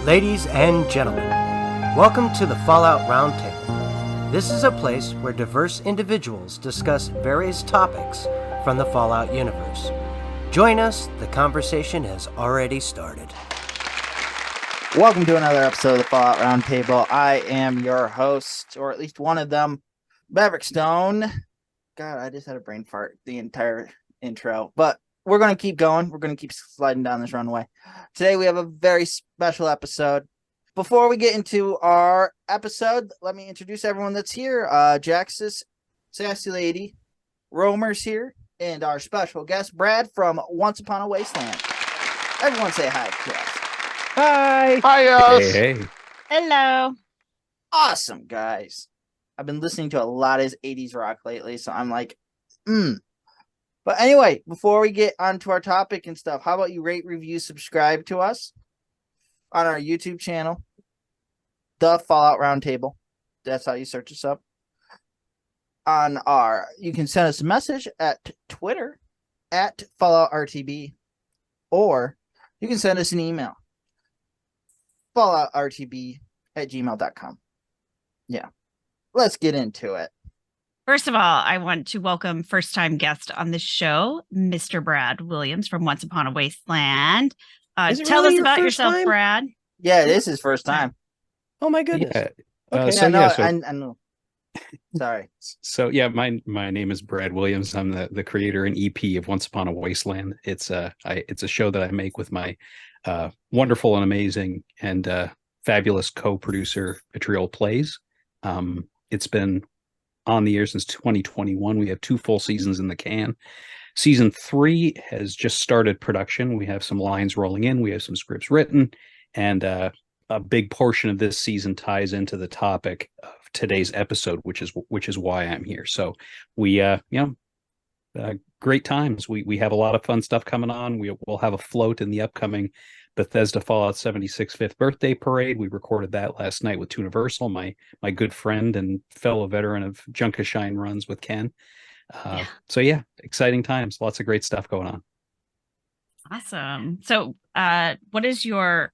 Ladies and gentlemen, welcome to the Fallout Roundtable. This is a place where diverse individuals discuss various topics from the Fallout universe. Join us, the conversation has already started. Welcome to another episode of the Fallout Roundtable. I am your host, or at least one of them, Maverick Stone. God, I just had a brain fart the entire intro, but we're going to keep going. We're going to keep sliding down this runway. Today we have a very special episode. Before we get into our episode, let me introduce everyone that's here. Jaxus, Sassy Lady, Romer's here, and our special guest, Brad from Once Upon a Wasteland. Everyone say hi to us. Hi. Hi, us. Hey. Hello. Awesome, guys. I've been listening to a lot of 80s rock lately, so I'm like, But anyway, before we get onto our topic and stuff, how about you rate, review, subscribe to us on our YouTube channel, The Fallout Roundtable. That's how you search us up. You can send us a message at Twitter at FalloutRTB, or you can send us an email, falloutrtb@gmail.com. Yeah, let's get into it. First of all, I want to welcome first-time guest on the show, Mr. Brad Williams from Once Upon a Wasteland. Tell us about yourself, Brad. Yeah, this is first time. Oh my goodness. Yeah. Okay, I know. Sorry. So yeah, my name is Brad Williams. I'm the creator and EP of Once Upon a Wasteland. It's a show that I make with my wonderful and amazing and fabulous co-producer Vitriol Plays. It's been on the air since 2021. We have 2 full seasons in the can. Season 3 has just started production. We have some lines rolling in. We have some scripts written, and a big portion of this season ties into the topic of today's episode, which is why I'm here. So we great times. We have a lot of fun stuff coming on. We'll have a float in the upcoming Bethesda Fallout 76 5th birthday parade. We recorded that last night with Tuniversal, my good friend and fellow veteran of Junkashine runs with Ken. So yeah, exciting times. Lots of great stuff going on. Awesome. So what is your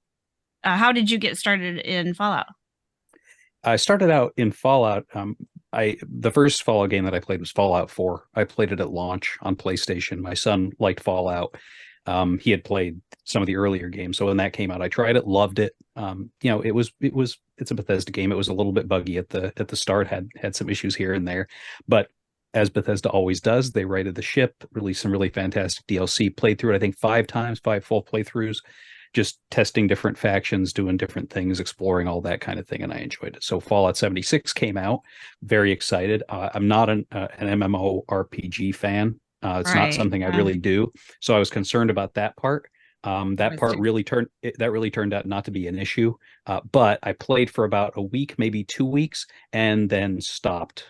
how did you get started in Fallout? I started out in Fallout. The first Fallout game that I played was Fallout 4. I played it at launch on PlayStation. My son liked Fallout. He had played some of the earlier games, so when that came out, I tried it, loved it. It's a Bethesda game. It was a little bit buggy at the start, had some issues here and there, but as Bethesda always does, they righted the ship, released some really fantastic DLC. Played through it, I think 5 times, 5 full playthroughs, just testing different factions, doing different things, exploring all that kind of thing, and I enjoyed it. So Fallout 76 came out, very excited. I'm not an MMORPG fan. It's not something I really do. So I was concerned about that part. That part really turned out not to be an issue. But I played for about a week, maybe 2 weeks, and then stopped.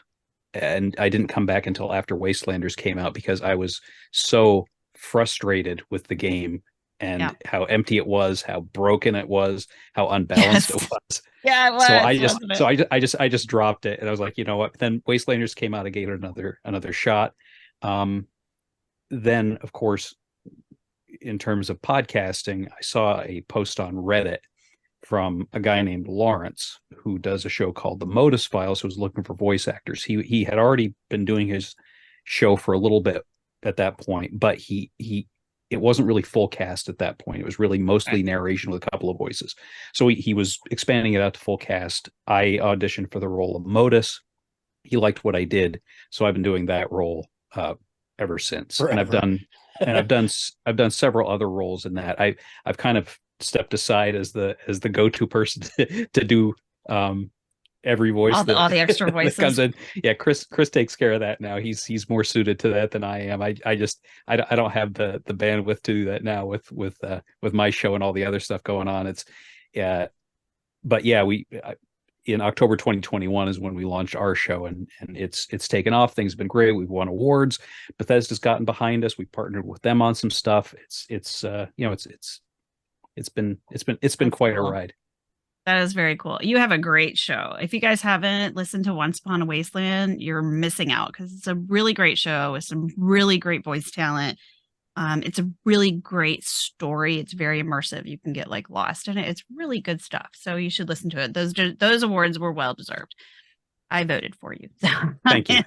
And I didn't come back until after Wastelanders came out because I was so frustrated with the game and how empty it was, how broken it was, how unbalanced it was. Yeah, it was. I just dropped it, and I was like, you know what? Then Wastelanders came out, I gave it another shot. Then, of course, in terms of podcasting, I saw a post on Reddit from a guy named Lawrence who does a show called The Modus Files, who was looking for voice actors. He had already been doing his show for a little bit at that point, but it wasn't really full cast at that point. It was really mostly narration with a couple of voices. So he was expanding it out to full cast. I auditioned for the role of Modus. He liked what I did, so I've been doing that role ever since. Forever. And I've done several other roles in that. I've kind of stepped aside as the go-to person to do every voice, all the extra voices that comes in. Yeah, Chris takes care of that now. He's more suited to that than I am. I don't have the bandwidth to do that now with my show and all the other stuff going on. But yeah, in October 2021 is when we launched our show, and it's taken off. Things have been great. We've won awards. Bethesda's gotten behind us. We partnered with them on some stuff. It's been quite a ride. That is very cool. You have a great show. If you guys haven't listened to Once Upon a Wasteland, you're missing out because it's a really great show with some really great voice talent. It's a really great story. It's very immersive. You can get like lost in it. It's really good stuff. So you should listen to it. Those awards were well deserved. I voted for you. Thank you.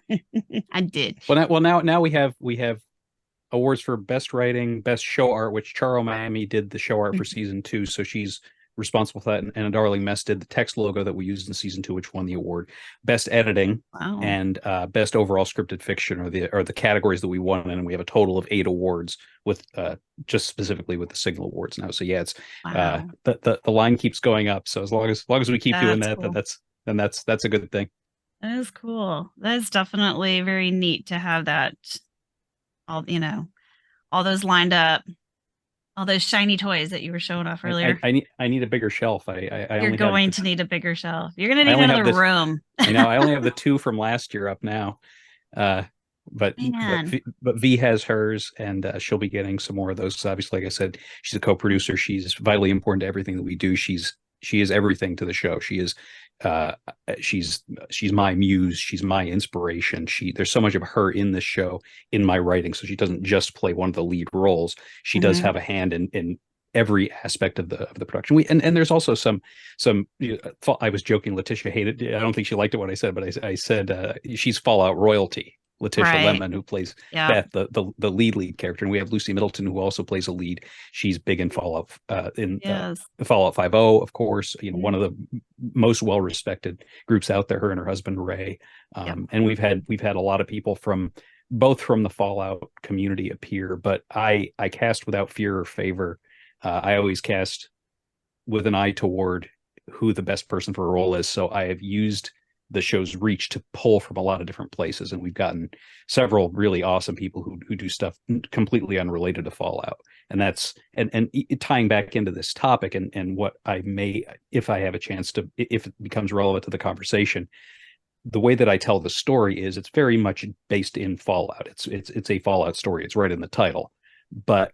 I did. Now we have awards for best writing, best show art, which Charo Miami did the show art for season 2, so she's responsible for that. And Darling Mess did the text logo that we used in season 2, which won the award. Best editing and best overall scripted fiction are the categories that we won, and we have a total of 8 awards with just specifically with the Signal Awards now. So yeah, it's the line keeps going up. So as long as we keep doing that, cool. that's a good thing. That is cool. That is definitely very neat to have that. All those lined up, all those shiny toys that you were showing off earlier. I need a bigger shelf. You're going to need a bigger shelf. You're going to need another room. I know. I only have the 2 from last year up now. But V has hers, and she'll be getting some more of those. Because obviously, like I said, she's a co-producer. She's vitally important to everything that we do. She is everything to the show. She is she's my muse. She's my inspiration. There's so much of her in this show, in my writing. So she doesn't just play one of the lead roles. She does have a hand in every aspect of the production. And there's also some I was joking. Letitia hated. I don't think she liked it when I said, but I said she's Fallout royalty. Letitia Lemon, who plays Beth, the lead character, and we have Lucy Middleton, who also plays a lead. She's big in Fallout, Fallout 5.0, of course. One of the most well-respected groups out there. Her and her husband Ray, and we've had a lot of people from the Fallout community appear. But I cast without fear or favor. I always cast with an eye toward who the best person for a role is. So I have used the show's reach to pull from a lot of different places, and we've gotten several really awesome people who do stuff completely unrelated to Fallout. And that's and tying back into this topic and what I may, if I have a chance to, if it becomes relevant to the conversation, the way that I tell the story is it's very much based in Fallout. It's a Fallout story. It's right in the title, but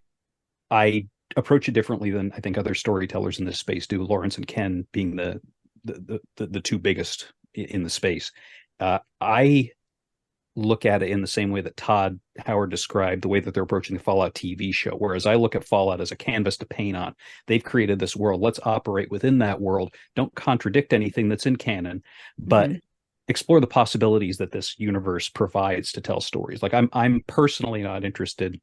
I approach it differently than I think other storytellers in this space do. Lawrence and Ken being the 2 biggest in the space. I look at it in the same way that Todd Howard described the way that they're approaching the Fallout TV show, whereas I look at Fallout as a canvas to paint on. They've created this world. Let's operate within that world. Don't contradict anything that's in canon, but explore the possibilities that this universe provides to tell stories. Like I'm personally not interested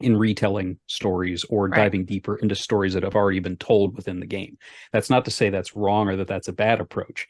in retelling stories or diving deeper into stories that have already been told within the game. That's not to say that's wrong or that that's a bad approach.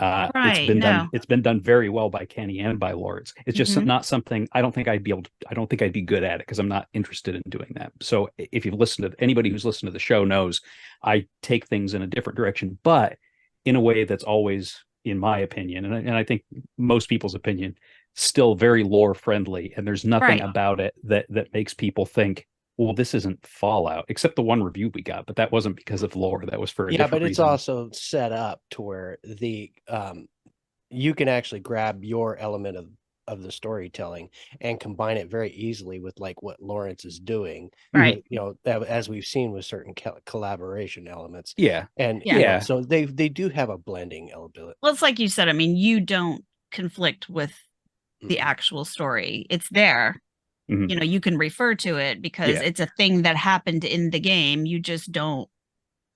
It's been done very well by Kenny and by Lawrence. It's just not something I don't think I'd be good at it, because I'm not interested in doing that. So if you've listened to anybody who's listened to the show knows I take things in a different direction, but in a way that's always, in my opinion, and I think most people's opinion, still very lore friendly. And there's nothing about it that makes people think, well, this isn't Fallout, except the one review we got, but that wasn't because of lore. That was for a different but it's reason. Also set up to where you can actually grab your element of the storytelling and combine it very easily with like what Lawrence is doing, right? As we've seen with certain collaboration elements. So they do have a blending element. Well, it's like you said. I mean, you don't conflict with the actual story. It's there. You can refer to it because it's a thing that happened in the game. You just don't,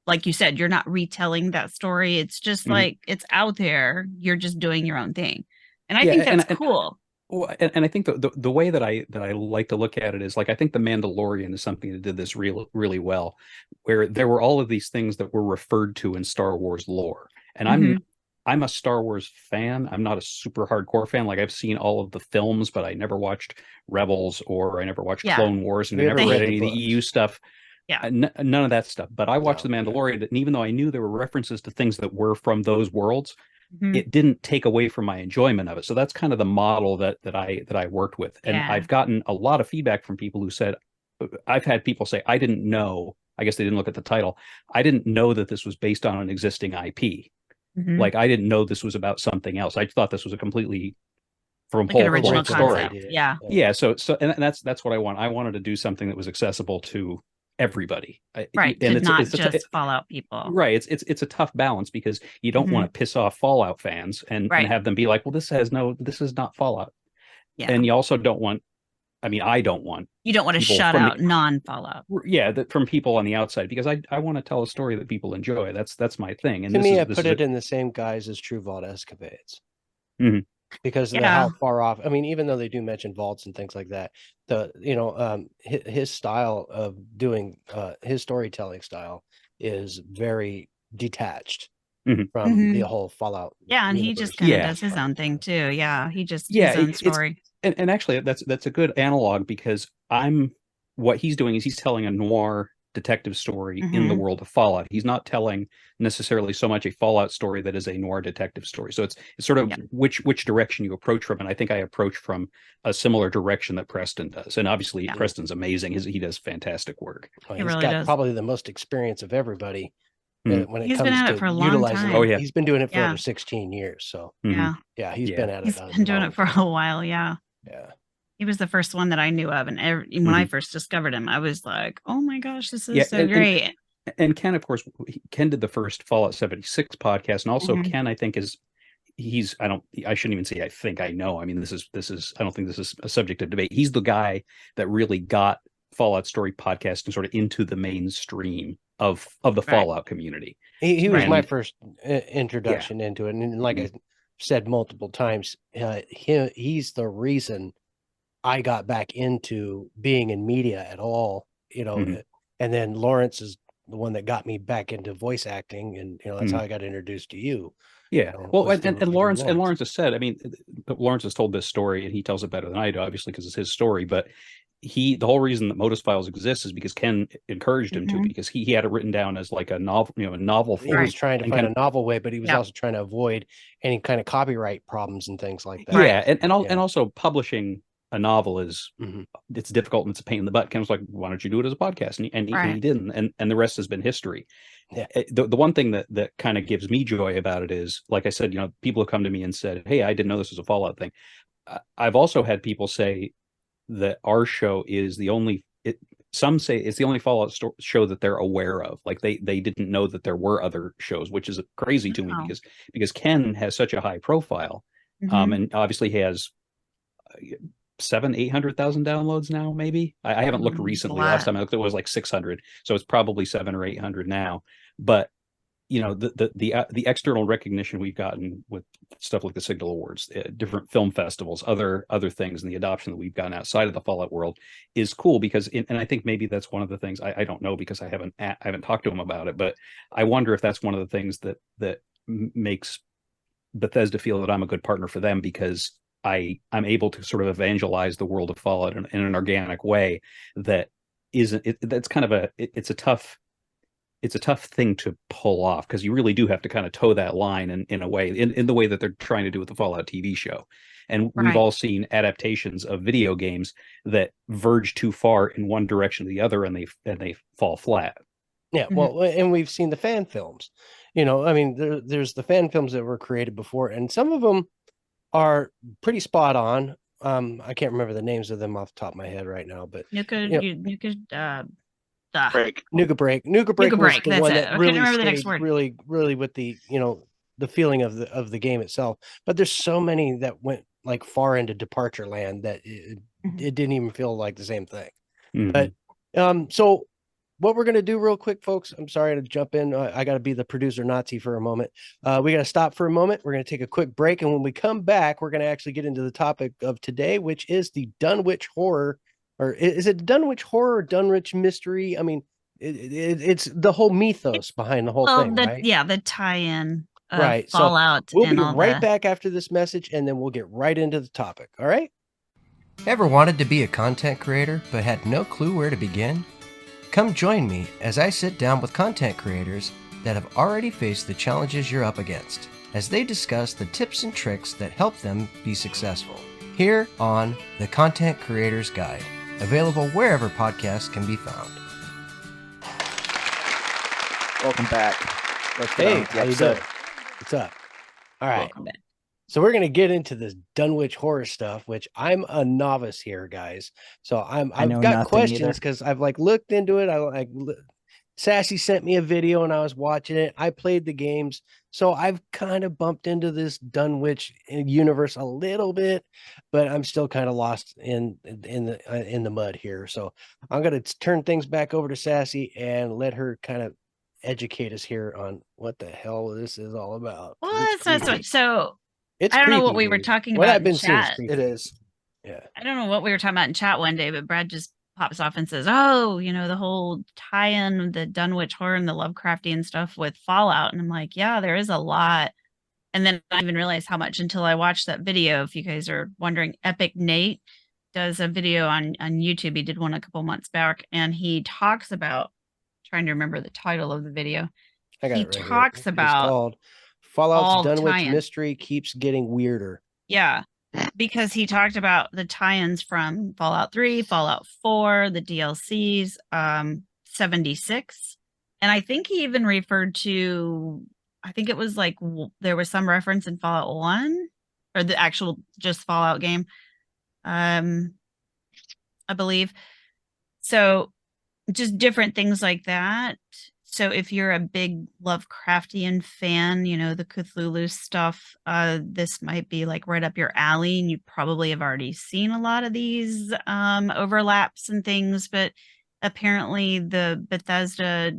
like you said, you're not retelling that story. It's just like, it's out there. You're just doing your own thing. And I think that's cool. And I think the way that I like to look at it is like, I think The Mandalorian is something that did this really well, where there were all of these things that were referred to in Star Wars lore. And I'm a Star Wars fan. I'm not a super hardcore fan. Like, I've seen all of the films, but I never watched Rebels, or I never watched Clone Wars, and I never read any of the EU stuff. None of that stuff. But I watched The Mandalorian, and even though I knew there were references to things that were from those worlds, it didn't take away from my enjoyment of it. So that's kind of the model that I worked with. And I've gotten a lot of feedback from people who said, I've had people say, I didn't know, I guess they didn't look at the title, I didn't know that this was based on an existing IP. Like, I didn't know this was about something else. I thought this was a completely from like whole original story. Concept. So and that's what I want. I wanted to do something that was accessible to everybody, and it's not just Fallout people. Right. It's a tough balance, because you don't want to piss off Fallout fans and have them be like, well, this is not Fallout. And you also don't want I mean, I don't want You don't want to shut out non-Fallout. Yeah, from people on the outside, because I want to tell a story that people enjoy. That's my thing. And to me, I put it in the same guise as True Vault Escapades. Mm-hmm. Because of how far off. I mean, even though they do mention vaults and things like that, his style of doing his storytelling style is very detached from the whole Fallout. Yeah, and he just kind of does his own thing too. Yeah, he just his own story. And actually, that's a good analog, because what he's doing is he's telling a noir detective story in the world of Fallout. He's not telling necessarily so much a Fallout story that is a noir detective story. So it's sort of which direction you approach from. And I think I approach from a similar direction that Preston does. And obviously Preston's amazing. He does fantastic work. Well, he's got probably the most experience of everybody when it he's comes been at to it for a utilizing long time. it. He's been doing it for over 16 years. So he's been at it. He's been doing it for a while. Yeah. He was the first one that I knew of, and when I first discovered him, I was like, "Oh my gosh, this is so great!" And Ken, of course, Ken did the first Fallout 76 podcast, and also Ken, I think, I shouldn't even say I think, I know. I mean, this is I don't think this is a subject of debate. He's the guy that really got Fallout Story podcast and sort of into the mainstream of the Fallout community. He was my first introduction into it, and like I said multiple times, he's the reason I got back into being in media at all, and then Lawrence is the one that got me back into voice acting, and that's how I got introduced to you. Yeah, and Lawrence has said, I mean, Lawrence has told this story, and he tells it better than I do, obviously, because it's his story. But the whole reason that Modus Files exists is because Ken encouraged him to, because he had it written down as like a novel, a novel form. He was trying to find a novel way, but he was also trying to avoid any kind of copyright problems and things like that. Yeah, and also publishing a novel is it's difficult and it's a pain in the butt. Ken was like, why don't you do it as a podcast? And he didn't, and the rest has been history. Yeah. The one thing that kind of gives me joy about it is, like I said, people have come to me and said, hey, I didn't know this was a Fallout thing. I've also had people say that our show is the only, some say it's the only Fallout show that they're aware of. Like they didn't know that there were other shows, which is crazy to me, because Ken has such a high profile, and obviously he has 700,000-800,000 downloads now. Maybe I haven't looked recently. Last time I looked, it was like 600, so it's probably 700 or 800 now. But the external recognition we've gotten with stuff like the Signal Awards, different film festivals, other things, and the adoption that we've gotten outside of the Fallout world is cool, because and I think maybe that's one of the things, I don't know, because I haven't talked to him about it, but I wonder if that's one of the things that makes Bethesda feel that I'm a good partner for them, because I'm able to sort of evangelize the world of Fallout in an organic way that isn't. That's kind of it's a tough thing to pull off, because you really do have to kind of toe that line in a way, in the way that they're trying to do with the Fallout TV show. And we've all seen adaptations of video games that verge too far in one direction or the other, and they fall flat. Yeah, well, and we've seen the fan films. I mean, there's the fan films that were created before, and some of them are pretty spot on. I can't remember the names of them off the top of my head right now, but Nuka Break was the one that really stayed really with the the feeling of the game itself. But there's so many that went like far into departure land that it didn't even feel like the same thing. But so what we're going to do real quick, folks, I'm sorry to jump in. I got to be the producer Nazi for a moment. We got to stop for a moment. We're going to take a quick break. And when we come back, we're going to actually get into the topic of today, which is the Dunwich horror. Or is it Dunwich horror or Dunwich mystery? I mean, it's the whole mythos behind the whole thing, right? Yeah, the tie-in of right. Fallout. So we'll be right back after this message, and then we'll get right into the topic. All right? Ever wanted to be a content creator but had no clue where to begin? Come join me as I sit down with content creators that have already faced the challenges you're up against, as they discuss the tips and tricks that help them be successful. Here on The Content Creator's Guide, available wherever podcasts can be found. Welcome back. Hey, how you doing? What's up? All right. Welcome back. So we're going to get into this Dunwich horror stuff, which I'm a novice here, guys. So I've got questions because I've like looked into it. Sassy sent me a video and I was watching it. I played the games. So I've kind of bumped into this Dunwich universe a little bit, but I'm still kind of lost in the mud here. So I'm going to turn things back over to Sassy and let her kind of educate us here on what the hell this is all about. Well, that's not so much. So it's I don't know what creepy, we were dude. talking What about I've been in seeing is chat. creepy. It is. Yeah. I don't know what we were talking about in chat one day, but Brad just pops off and says, "Oh, the whole tie-in, the Dunwich horror and the Lovecraftian stuff with Fallout." And I'm like, yeah, there is a lot. And then I didn't even realize how much until I watched that video. If you guys are wondering, Epic Nate does a video on YouTube. He did one a couple months back, and he talks about, trying to remember the title of the video. I got He it right talks here. about It's called Fallout's all Dunwich tie-in. Mystery Keeps Getting Weirder. Yeah, because he talked about the tie-ins from Fallout 3, Fallout 4, the DLCs, 76. And I think he even referred to, I think it was like there was some reference in Fallout 1 or the actual just Fallout game. I believe. So just different things like that. So if you're a big Lovecraftian fan, the Cthulhu stuff, this might be like right up your alley, and you probably have already seen a lot of these overlaps and things. But apparently the Bethesda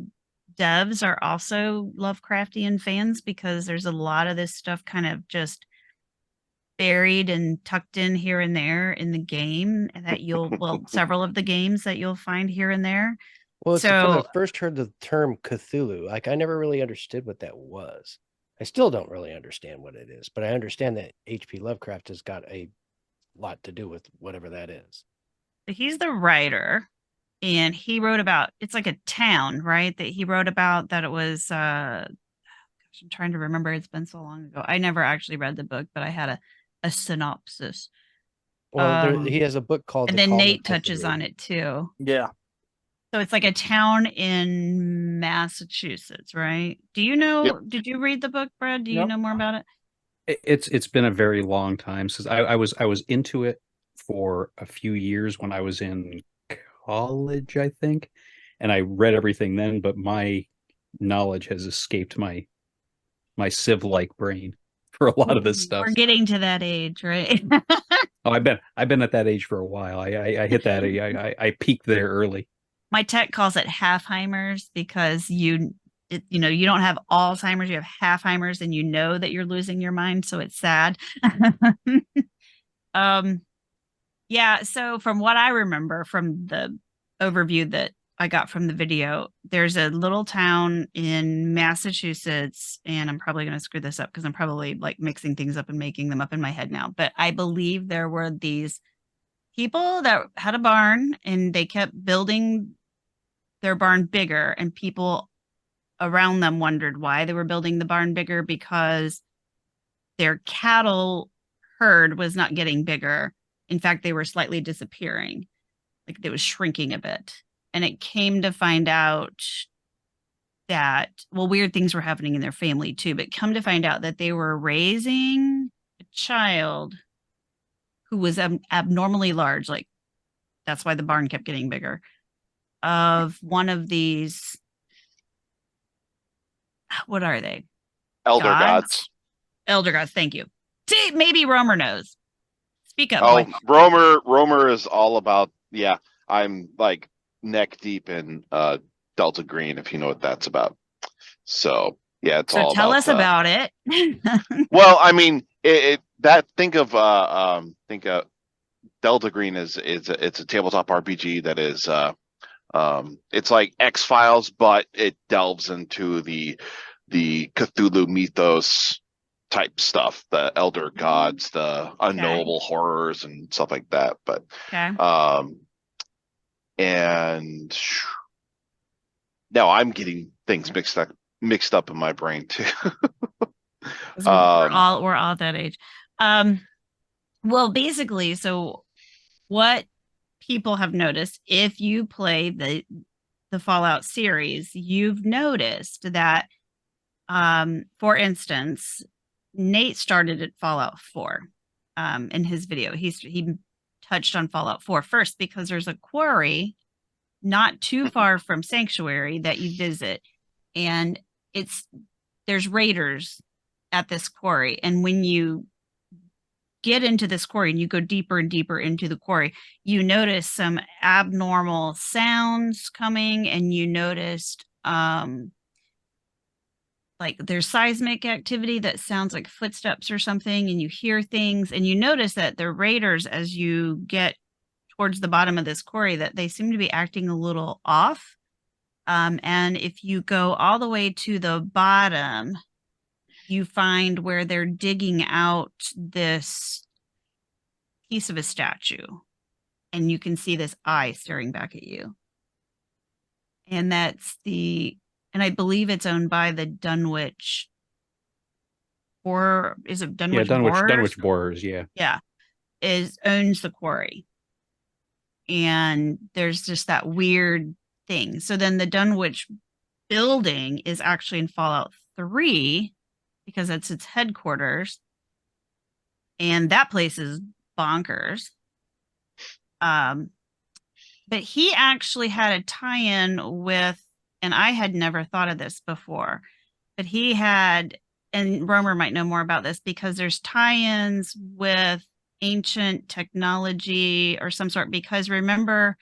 devs are also Lovecraftian fans, because there's a lot of this stuff kind of just buried and tucked in here and there in the game that several of the games that you'll find here and there. Well, it's when I first heard the term Cthulhu, like I never really understood what that was. I still don't really understand what it is, but I understand that H.P. Lovecraft has got a lot to do with whatever that is. He's the writer, and he wrote about, it's like a town, right? That he wrote about, that it was, gosh, I'm trying to remember. It's been so long ago. I never actually read the book, but I had a synopsis. Well, he has a book called and The then Call Nate of touches Cthulhu. on it too. Yeah. So it's like a town in Massachusetts, right? Do you know? Yep. Did you read the book, Brad? Do you know more about it? It's been a very long time since I was into it for a few years when I was in college, I think, and I read everything then. But my knowledge has escaped my sieve-like brain for a lot of this stuff. We're getting to that age, right? Oh, I've been at that age for a while. I hit that. I peaked there early. My tech calls it halfheimers, because you don't have Alzheimer's, you have halfheimers, and you know that you're losing your mind, so it's sad. Yeah, so from what I remember from the overview that I got from the video, there's a little town in Massachusetts, and I'm probably going to screw this up because I'm probably like mixing things up and making them up in my head now, but I believe there were these people that had a barn, and they kept building their barn bigger, and people around them wondered why they were building the barn bigger, because their cattle herd was not getting bigger. In fact, they were slightly disappearing. Like, it was shrinking a bit. And it came to find out that, weird things were happening in their family too, but come to find out that they were raising a child who was abnormally large. Like, that's why the barn kept getting bigger. Of one of these, what are they? Elder gods. Elder gods, thank you. See, maybe Romer knows. Speak up, boy. Romer is all about, I'm like neck deep in Delta Green, if you know what that's about. So yeah, it's all tell about, us about it. Well, I mean, think of Delta Green it's a tabletop RPG that is it's like X-Files, but it delves into the Cthulhu mythos type stuff, the elder gods, the unknowable horrors and stuff like that. But and now I'm getting things mixed up in my brain too. we're all that age. Well, basically, so what people have noticed, if you play the Fallout series, you've noticed that, for instance, Nate started at Fallout 4 in his video. He touched on Fallout 4 first, because there's a quarry not too far from Sanctuary that you visit, and there's raiders at this quarry, and when you get into this quarry and you go deeper and deeper into the quarry, you notice some abnormal sounds coming, and you noticed like there's seismic activity that sounds like footsteps or something, and you hear things, and you notice that the raiders, as you get towards the bottom of this quarry, that they seem to be acting a little off. And if you go all the way to the bottom, you find where they're digging out this piece of a statue, and you can see this eye staring back at you. And and I believe it's owned by the Dunwich, or is it Dunwich? Yeah, Borers? Dunwich Borers, yeah. Yeah, owns the quarry. And there's just that weird thing. So then the Dunwich building is actually in Fallout 3 because that's its headquarters. And that place is bonkers. But he actually had a tie-in with, and I had never thought of this before, but he had, and Romer might know more about this, because there's tie-ins with ancient technology or some sort, because remember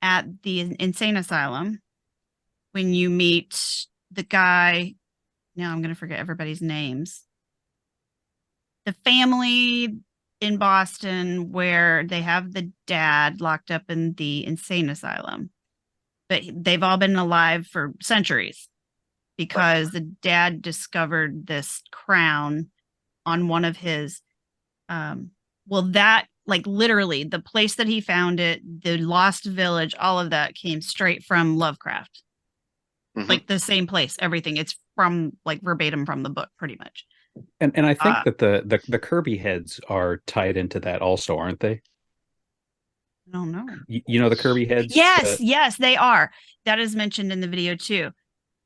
at the insane asylum, when you meet the guy, now I'm going to forget everybody's names, the family in Boston where they have the dad locked up in the insane asylum, but they've all been alive for centuries because the dad discovered this crown on one of his, that, like, literally the place that he found it, the lost village, all of that came straight from Lovecraft. Like the same place, everything. It's from, like, verbatim from the book, pretty much. And I think that the Kirby heads are tied into that also, aren't they? I don't know. You know the Kirby heads? Yes, they are. That is mentioned in the video too.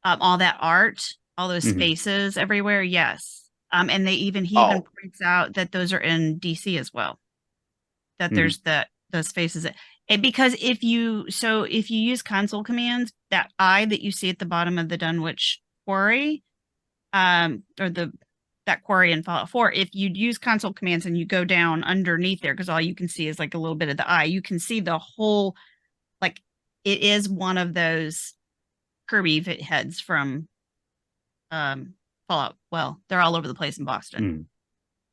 All that art, all those spaces everywhere. Yes. And he even points out that those are in DC as well. That there's those spaces. And because if you use console commands, that eye that you see at the bottom of the Dunwich quarry, that quarry in Fallout 4, if you'd use console commands and you go down underneath there, because all you can see is like a little bit of the eye, you can see the whole, like, it is one of those Kirby heads from Fallout. Well, they're all over the place in Boston.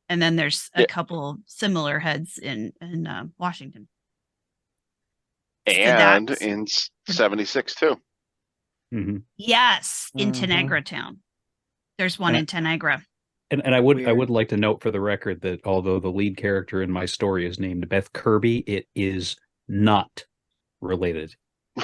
And then there's a couple similar heads in Washington. And in 76 too. Yes, in Tanagra Town. There's one in Tanagra. And I would like to note for the record that although the lead character in my story is named Beth Kirby, it is not related.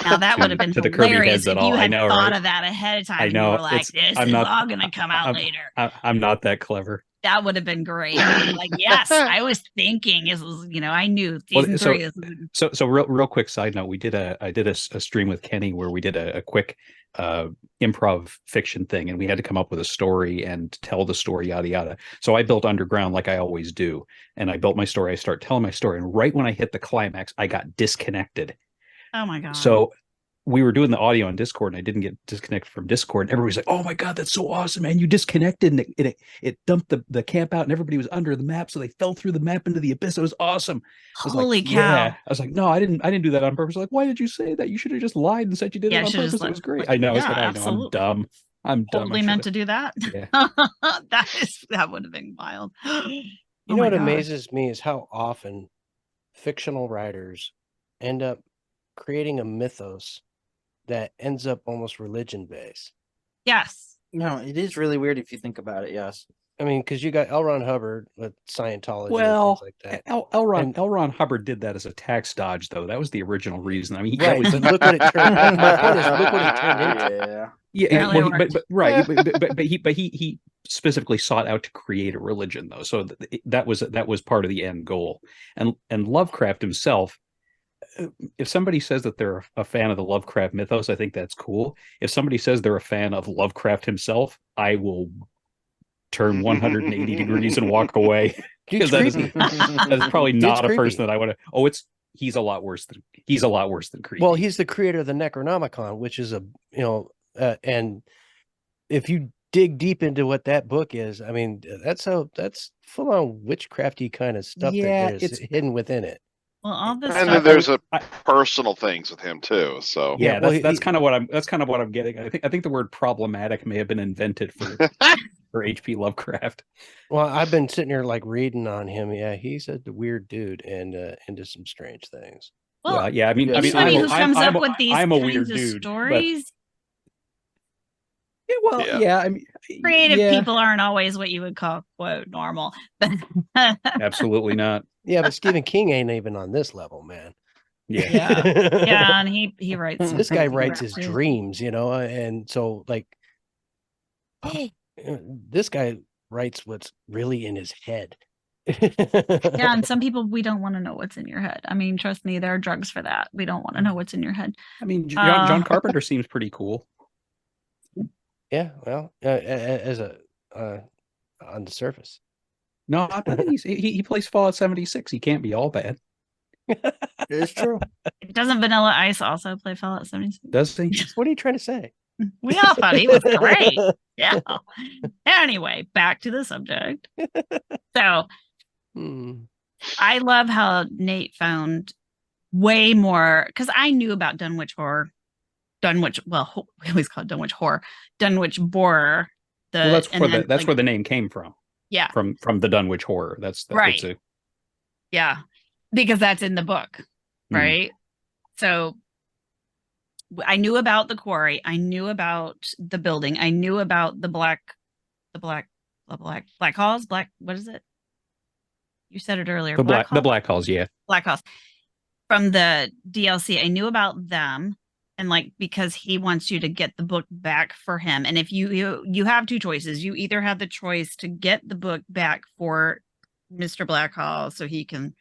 Now that would have been hilarious if you had thought of that ahead of time. I know. You were like, this is all going to come out later. I'm not that clever. That would have been great. Like, yes, I was thinking it was, I knew season 3 is. So real quick side note, I did a stream with Kenny where we did a quick improv fiction thing, and we had to come up with a story and tell the story, yada yada. So I built Underground like I always do, and I built my story. I start telling my story, and right when I hit the climax, I got disconnected. Oh my god! So we were doing the audio on Discord, and I didn't get disconnected from Discord. And everybody's like, "Oh my god, that's so awesome, man! You disconnected, and it dumped the camp out, and everybody was under the map, so they fell through the map into the abyss. It was awesome." Holy cow! Yeah. I was like, "No, I didn't do that on purpose." Like, why did you say that? You should have just lied and said you did it on purpose. It was great. I know. Yeah, I know. I'm dumb. I'm totally meant to do that. Yeah. that would have been wild. You know what amazes me is how often fictional writers end up creating a mythos that ends up almost religion based. Yes. No, it is really weird if you think about it. Yes. I mean, because you got L. Ron Hubbard with Scientology and things like that. L. Ron Hubbard did that as a tax dodge, though. That was the original reason. I mean, but look what it turned. My point is, look what it turned into. Yeah, but he specifically sought out to create a religion, though. So that was part of the end goal. And Lovecraft himself, if somebody says that they're a fan of the Lovecraft mythos, I think that's cool. If somebody says they're a fan of Lovecraft himself, I will turn 180 degrees and walk away, because that is probably not a person that I want to. he's a lot worse than creepy. Well, he's the creator of the Necronomicon, which is and if you dig deep into what that book is, I mean, that's full on witchcrafty kind of stuff that is hidden within it. Well, all this and stuff, then there's personal things with him too. So yeah, that's kind of what I'm getting. I think the word problematic may have been invented for H.P. Lovecraft. Well, I've been sitting here like reading on him. Yeah, he's a weird dude and into some strange things. Well, yeah, I mean, anybody who comes up with these I'm a kinds weird of dude, stories. I mean, creative people aren't always what you would call quote normal. Absolutely not. Yeah, but Stephen King ain't even on this level, man. Yeah, and he writes. This guy writes his dreams, and so like, this guy writes what's really in his head. Yeah, and some people, we don't want to know what's in your head. I mean, trust me, there are drugs for that. We don't want to know what's in your head. I mean, John Carpenter seems pretty cool. Yeah, well, as on the surface. No, I think he plays Fallout 76. He can't be all bad. It's true. Doesn't Vanilla Ice also play Fallout 76? Does he? What are you trying to say? We all thought he was great. Yeah. Anyway, back to the subject. So I love how Nate found way more, because I knew about Dunwich Horror. Well, we always call it Dunwich Horror. Dunwich Borer. That's where the name came from. Yeah. From the Dunwich Horror. That's right. Yeah. Because that's in the book. Right. So I knew about the quarry. I knew about the building. I knew about the black halls. What is it? You said it earlier. The black halls. Yeah. Black halls from the DLC. I knew about them, and because he wants you to get the book back for him. And if you have two choices, you either have the choice to get the book back for Mr. Blackhall so he can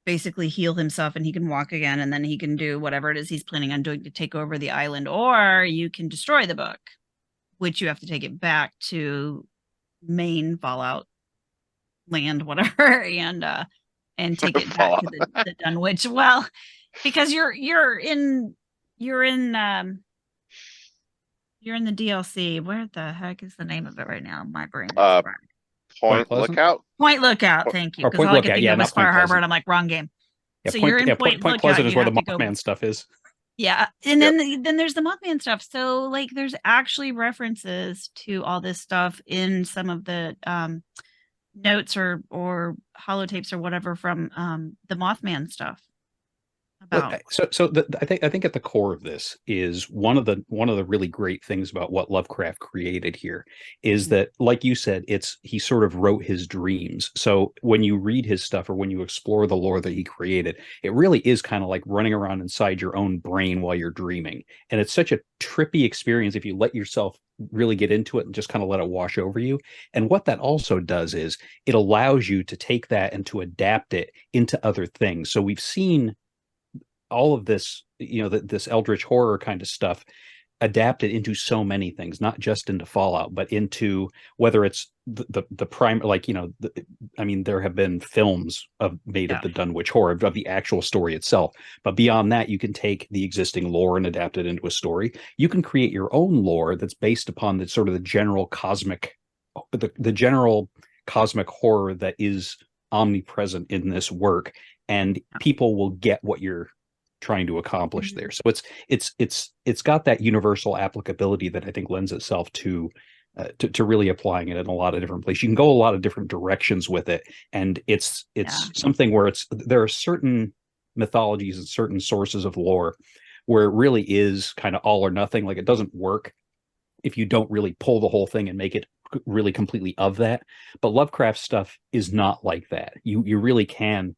basically heal himself and he can walk again, and then he can do whatever it is he's planning on doing to take over the island, or you can destroy the book, which you have to take it back to main Fallout land, whatever, and take it back to the Dunwich. Well, because you're in the DLC. Where the heck is the name of it right now? My brain is Point Lookout. Point Lookout. Thank you. Because all I could think of was Far Harbor, and I'm like, wrong game. Yeah, so you're in Point Lookout. Pleasant is where the Mothman stuff is. Yeah, and then there's the Mothman stuff. So there's actually references to all this stuff in some of the notes or holotapes or whatever from the Mothman stuff. I think at the core of this is one of the really great things about what Lovecraft created here is that, like you said, he sort of wrote his dreams. So when you read his stuff or when you explore the lore that he created, it really is kind of like running around inside your own brain while you're dreaming. And it's such a trippy experience if you let yourself really get into it and just kind of let it wash over you. And what that also does is it allows you to take that and to adapt it into other things. So we've seen all of this, this eldritch horror kind of stuff adapted into so many things, not just into Fallout, but into whether it's the prime, there have been films made of the Dunwich Horror, of the actual story itself. But beyond that, you can take the existing lore and adapt it into a story. You can create your own lore that's based upon the sort of the general cosmic horror that is omnipresent in this work, and people will get what you're trying to accomplish there. So it's got that universal applicability that I think lends itself to really applying it in a lot of different places. You can go a lot of different directions with it, and it's something where there are certain mythologies and certain sources of lore where it really is kind of all or nothing. Like, it doesn't work if you don't really pull the whole thing and make it really completely of that. But Lovecraft stuff is not like that. You really can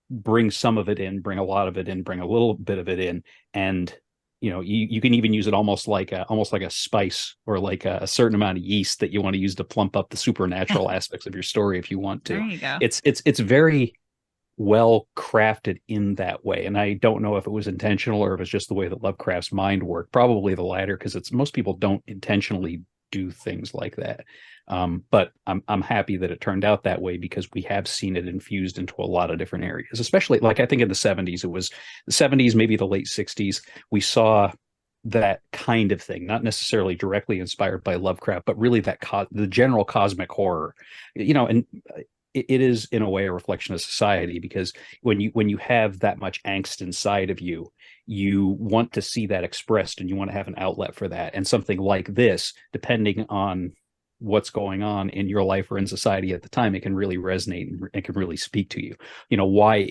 bring some of it in, bring a lot of it in, bring a little bit of it in, and you can even use it almost like a spice, or like a certain amount of yeast that you want to use to plump up the supernatural aspects of your story if you want to. There you go. It's very well crafted in that way, and I don't know if it was intentional or if it's just the way that Lovecraft's mind worked. Probably the latter, because most people don't intentionally do things like that. But I'm happy that it turned out that way, because we have seen it infused into a lot of different areas, especially like I think in the 70s, it was the 70s, maybe the late 60s, we saw that kind of thing, not necessarily directly inspired by Lovecraft, but really that the general cosmic horror, and it is in a way a reflection of society, because when you have that much angst inside of you, you want to see that expressed, and you want to have an outlet for that. And something like this, depending on what's going on in your life or in society at the time, it can really resonate and it can really speak to you. Why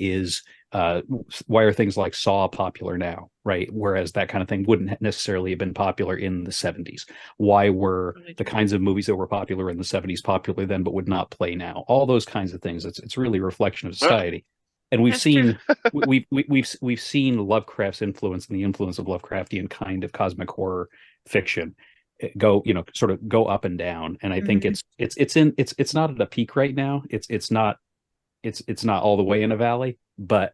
are things like Saw popular now, right? Whereas that kind of thing wouldn't necessarily have been popular in the 70s. Why were the kinds of movies that were popular in the 70s popular then but would not play now? All those kinds of things. It's really a reflection of society. And we've seen we've seen Lovecraft's influence and the influence of Lovecraftian kind of cosmic horror fiction sort of go up and down. And I think it's not at a peak right now. It's not all the way in a valley, but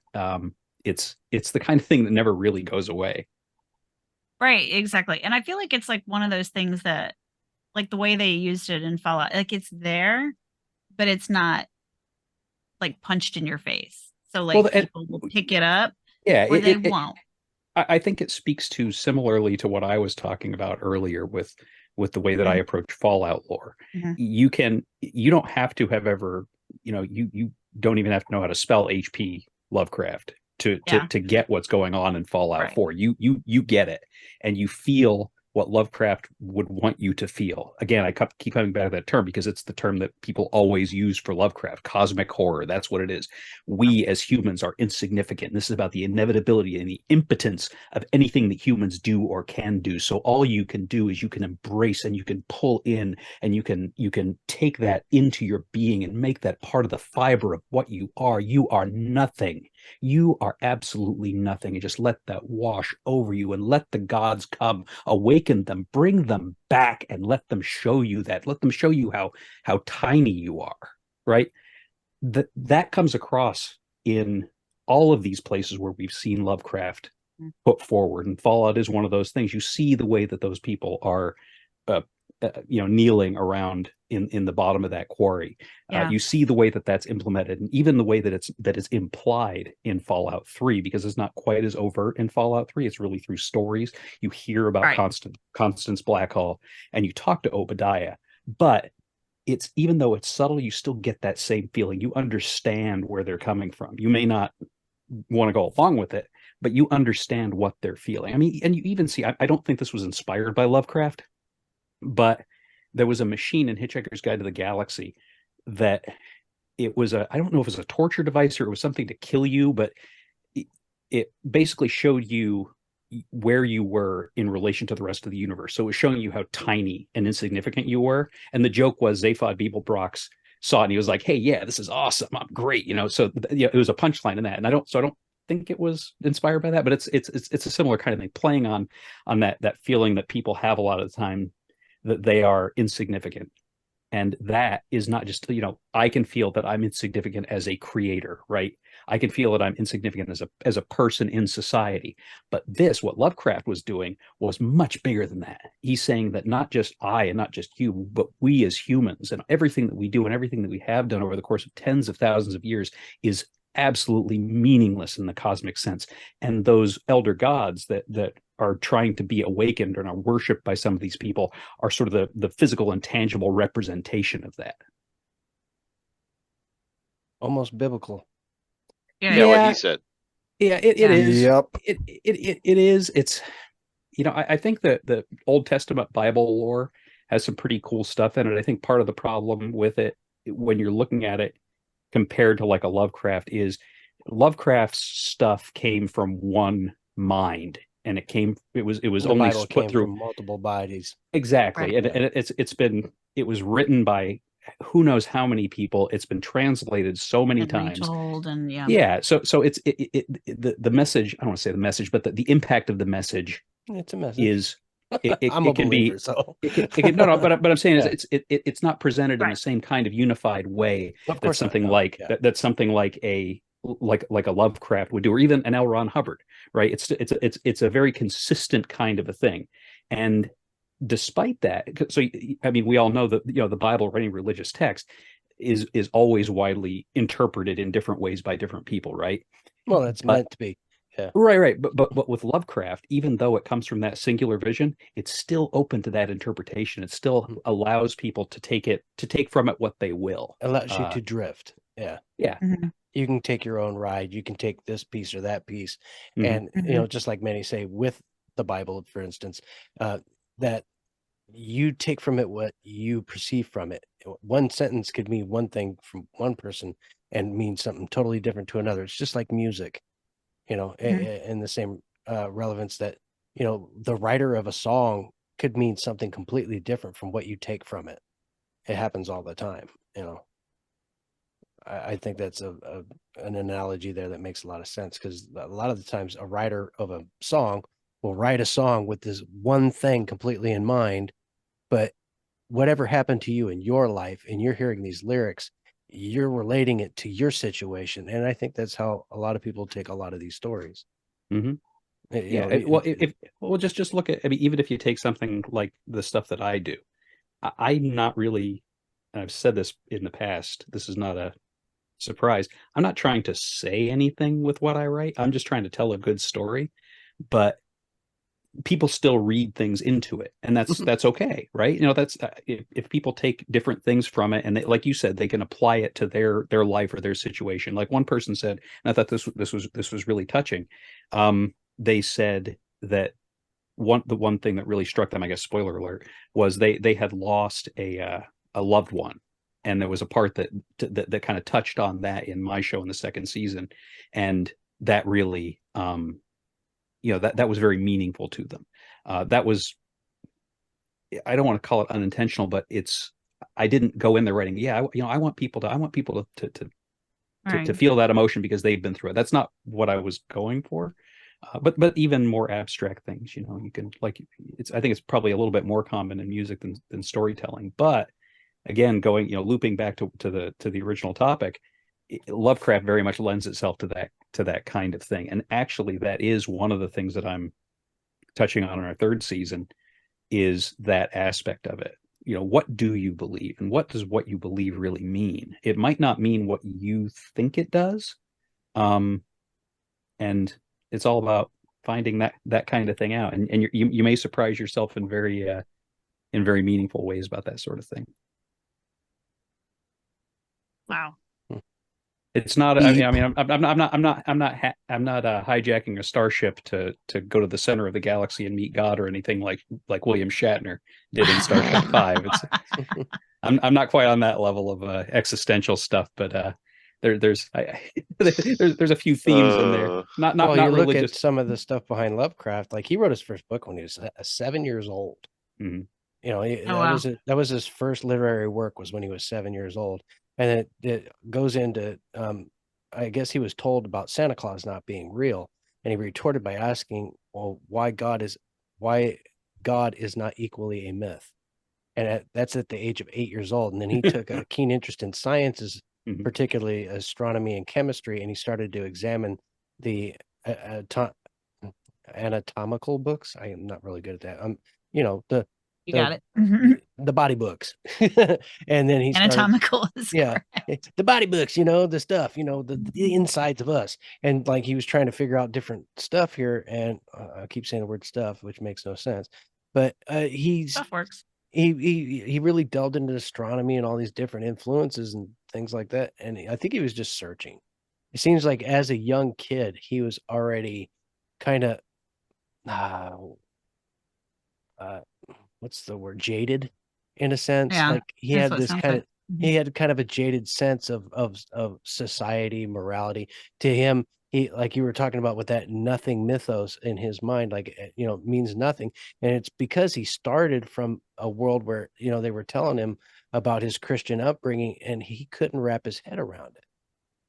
it's the kind of thing that never really goes away. Right, exactly. And I feel like it's like one of those things that, like the way they used it in Fallout, like it's there, but it's not like punched in your face. So like people will pick it up, or they won't. I think it speaks to similarly to what I was talking about earlier with the way that I approach Fallout lore. You don't have to have ever, you don't even have to know how to spell HP Lovecraft to get what's going on in Fallout 4. You get it, and you feel what Lovecraft would want you to feel. Again, I keep coming back to that term because it's the term that people always use for Lovecraft, cosmic horror. That's what it is. We as humans are insignificant. This is about the inevitability and the impotence of anything that humans do or can do. So all you can do is you can embrace and you can pull in and you can take that into your being and make that part of the fiber of what you are. You are nothing. You are absolutely nothing. And just let that wash over you and let the gods come, awaken them, bring them back, and let them show you that. Let them show you how tiny you are, right? That comes across in all of these places where we've seen Lovecraft put forward. And Fallout is one of those things. You see the way that those people are kneeling around in the bottom of that quarry. You see the way that that's implemented, and even the way that it's implied in Fallout 3, because it's not quite as overt in Fallout 3. It's really through stories. You hear about Constance Blackhall, and you talk to Obadiah, but it's, even though it's subtle, you still get that same feeling. You understand where they're coming from. You may not want to go along with it, but you understand what they're feeling. I mean, and you even see, I don't think this was inspired by Lovecraft, but there was a machine in Hitchhiker's Guide to the Galaxy that it was I don't know if it was a torture device or it was something to kill you, but it basically showed you where you were in relation to the rest of the universe. So it was showing you how tiny and insignificant you were. And the joke was Zaphod Beeblebrox saw it and he was like, "Hey, yeah, this is awesome. I'm great." So it was a punchline in that. And I don't think it was inspired by that, but it's a similar kind of thing, playing on that feeling that people have a lot of the time, that they are insignificant. And that is not just, I can feel that I'm insignificant as a creator, right? I can feel that I'm insignificant as a person in society. But what Lovecraft was doing was much bigger than that. He's saying that not just I and not just you, but we as humans, and everything that we do and everything that we have done over the course of tens of thousands of years is absolutely meaningless in the cosmic sense. And those elder gods that are trying to be awakened and are worshipped by some of these people are sort of the physical and tangible representation of that. Almost biblical. Yeah, what he said. Yeah, it is. Yep. It is. It's, I think that the Old Testament Bible lore has some pretty cool stuff in it. I think part of the problem with it, when you're looking at it compared to like a Lovecraft, is Lovecraft's stuff came from one mind, and it was only Bible split through multiple bodies. Exactly. And it was written by who knows how many people. It's been translated so many times. Retold and So it's the message. I don't want to say the message, but the impact of the message. It's a message. Is I'm a believer, so no. But I'm saying is it's not presented in the same kind of unified way that something like a Lovecraft would do, or even an L. Ron Hubbard, right? It's a very consistent kind of a thing, and despite that, so I mean, we all know that the Bible or any religious text is always widely interpreted in different ways by different people, right? Well, it's meant to be. Yeah. Right. But with Lovecraft, even though it comes from that singular vision, it's still open to that interpretation. It still allows people to take from it what they will. Allows you to drift. Yeah. Yeah. Mm-hmm. You can take your own ride. You can take this piece or that piece. Mm-hmm. And, just like many say with the Bible, for instance, that you take from it what you perceive from it. One sentence could mean one thing from one person and mean something totally different to another. It's just like music, in the same relevance that, the writer of a song could mean something completely different from what you take from it. It happens all the time, I think that's an analogy there that makes a lot of sense, because a lot of the times a writer of a song will write a song with this one thing completely in mind, but whatever happened to you in your life and you're hearing these lyrics, you're relating it to your situation. And I think that's how a lot of people take a lot of these stories. Mm-hmm. Just look at, I mean, even if you take something like the stuff that I do, I'm not really, and I've said this in the past, this is not a surprise, I'm not trying to say anything with what I write. I'm just trying to tell a good story, but people still read things into it, and that's okay, right? That's if people take different things from it, and they, like you said, they can apply it to their life or their situation. Like one person said, and I thought this was really touching. They said that the one thing that really struck them, I guess, spoiler alert, was they had lost a loved one, and there was a part that kind of touched on that in my show in the second season, and that really that was very meaningful to them. That was, I don't want to call it unintentional, but I didn't go in there writing, I want people to feel that emotion because they've been through it. That's not what I was going for. But even more abstract things, you can, like, I think it's probably a little bit more common in music than storytelling. But again, looping back to the original topic, Lovecraft very much lends itself to that kind of thing. And actually, that is one of the things that I'm touching on in our third season, is that aspect of it. What do you believe, and what does what you believe really mean? It might not mean what you think it does, and it's all about finding that kind of thing out. And you may surprise yourself in very meaningful ways about that sort of thing. Wow. It's not. I mean, I'm not hijacking a starship to go to the center of the galaxy and meet God or anything like William Shatner did in Star Trek V. I'm not quite on that level of existential stuff, but there's a few themes in there. Not you religious. Look at some of the stuff behind Lovecraft. Like, he wrote his first book when he was 7 years old. Mm-hmm. That was his first literary work, was when he was 7 years old. And it goes into, I guess he was told about Santa Claus not being real, and he retorted by asking, well, why God is not equally a myth. And that's at the age of 8 years old. And then he took a keen interest in sciences, mm-hmm. particularly astronomy and chemistry, and he started to examine the anatomical books. I am not really good at that. You got it. Mm-hmm. The body books. And then he anatomical the body books, the stuff, the insides of us. And like, he was trying to figure out different stuff here, and I keep saying the word stuff, which makes no sense, but stuff works. He really delved into astronomy and all these different influences and things like that, and I think he was just searching. It seems like as a young kid he was already kind of what's the word, jaded, in a sense. Yeah, like he had this kind of he had kind of a jaded sense of society, morality. To him, he, like you were talking about with that nothing mythos in his mind, like, means nothing. And it's because he started from a world where, they were telling him about his Christian upbringing, and he couldn't wrap his head around it.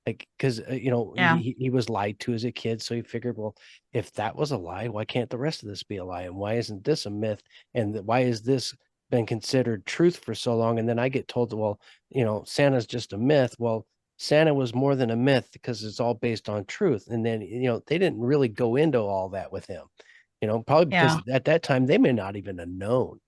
Like, because, he was lied to as a kid. So he figured, well, if that was a lie, why can't the rest of this be a lie? And why isn't this a myth? And why has this been considered truth for so long? And then I get told, well, Santa's just a myth. Well, Santa was more than a myth, because it's all based on truth. And then, they didn't really go into all that with him, probably because at that time they may not even have known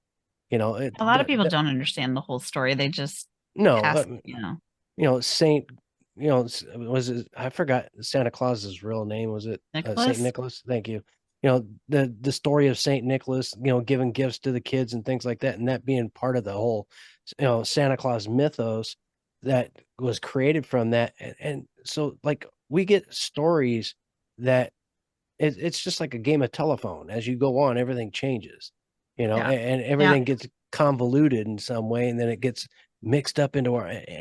A lot of people don't understand the whole story. They just Saint, was it, I forgot Santa Claus's real name. Was it Saint Nicholas? Thank you. The story of Saint Nicholas, giving gifts to the kids and things like that, and that being part of the whole, Santa Claus mythos that was created from that. And so like we get stories that it's just like a game of telephone. As you go on, everything changes, and everything gets convoluted in some way, and then it gets mixed up into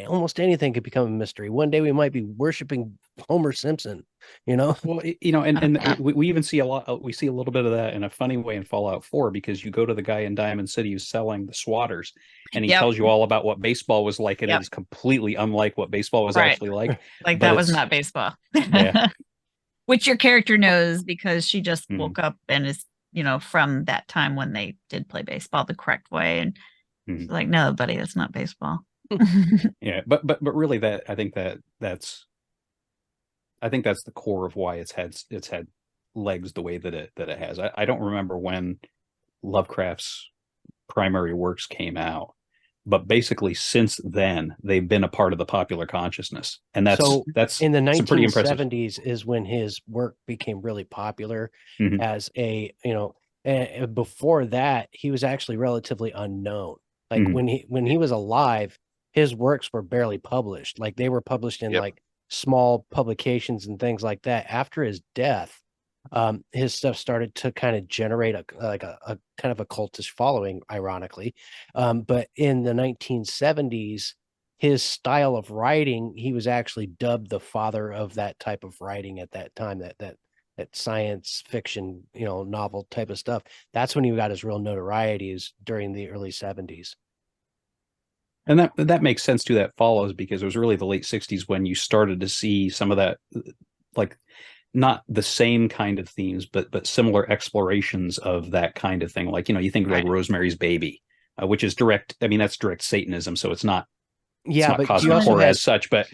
almost anything could become a mystery. One day we might be worshiping Homer Simpson, Well, and we even see we see a little bit of that in a funny way in Fallout 4, because you go to the guy in Diamond City who's selling the swatters, and he tells you all about what baseball was like, and it is completely unlike what baseball was actually like. Like that was not baseball. Which your character knows because she just woke up and is, from that time when they did play baseball the correct way. And she's like, no, buddy, that's not baseball. But really I think that's the core of why it's had legs the way that it has. I don't remember when Lovecraft's primary works came out, but basically since then they've been a part of the popular consciousness, and that's in the 1970s is when his work became really popular as a and before that he was actually relatively unknown. Like when he was alive, his works were barely published. Like they were published in like small publications and things like that. After his death, his stuff started to kind of generate a kind of a cultish following, ironically. But in the 1970s, his style of writing, he was actually dubbed the father of that type of writing at that time, that science fiction, novel type of stuff. That's when he got his real notoriety, is during the early 70s. And that makes sense too. That follows because it was really the late 60s when you started to see some of that, like not the same kind of themes, but similar explorations of that kind of thing. Like, you think like Rosemary's Baby, which is direct. I mean, that's direct Satanism, so it's not but cosmic horror as such. But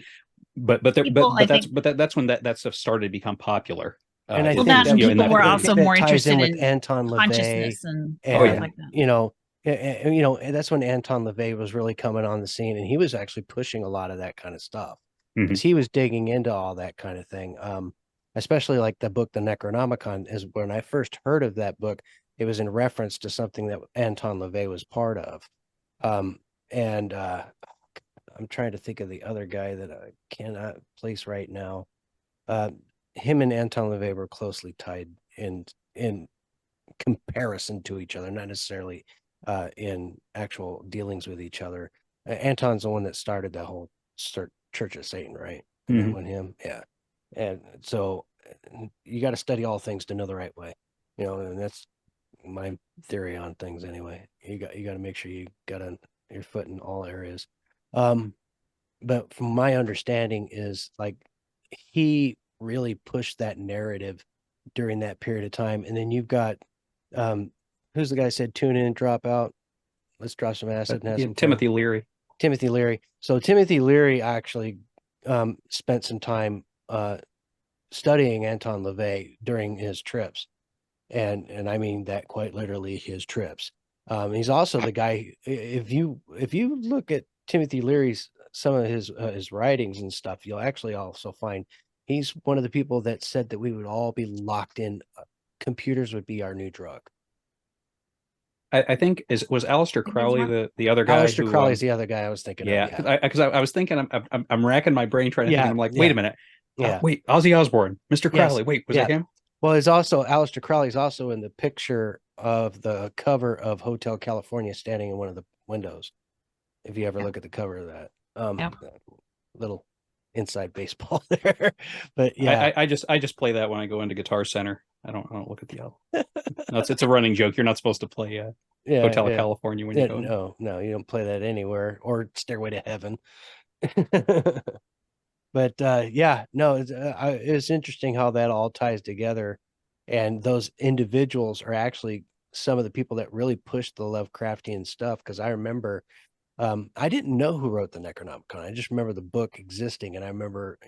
that's when that stuff started to become popular. And I think that people were also more interested in Anton LaVey consciousness and like that. And that's when Anton LaVey was really coming on the scene, and he was actually pushing a lot of that kind of stuff because he was digging into all that kind of thing. Especially like the book, The Necronomicon, is when I first heard of that book. It was in reference to something that Anton LaVey was part of. And I'm trying to think of the other guy that I cannot place right now. Him and Anton LaVey were closely tied in comparison to each other, not necessarily in actual dealings with each other. Anton's the one that started the whole Church of Satan, right? When him, and so you got to study all things to know the right way, and that's my theory on things anyway. You got to make sure you got your foot in all areas. But from my understanding is like he really pushed that narrative during that period of time. And then you've got who's the guy said tune in, drop out, let's drop some acid and have some Timothy Leary. So Timothy Leary actually spent some time studying Anton LaVey during his trips, and I mean that quite literally, his trips. He's also the guy. If you look at Timothy Leary's some of his writings and stuff, you'll actually also find he's one of the people that said that we would all be locked in. Computers would be our new drug. I think was Aleister Crowley the other guy? Aleister Crowley's the other guy I was thinking of. Yeah, because I was thinking I'm racking my brain trying to think. And I'm like, wait a minute. Wait, Ozzy Osbourne, Mr. Crowley. Wait, was that him? Well, it's also Aleister Crowley's also in the picture of the cover of Hotel California, standing in one of the windows. If you ever look at the cover of that, little inside baseball there. But I just play that when I go into Guitar Center. I don't look at the album. No, it's a running joke. You're not supposed to play Hotel California when you go. No, you don't play that anywhere, or Stairway to Heaven. But it's interesting how that all ties together, and those individuals are actually some of the people that really pushed the Lovecraftian stuff. Because I remember, I didn't know who wrote the Necronomicon. I just remember the book existing, and I remember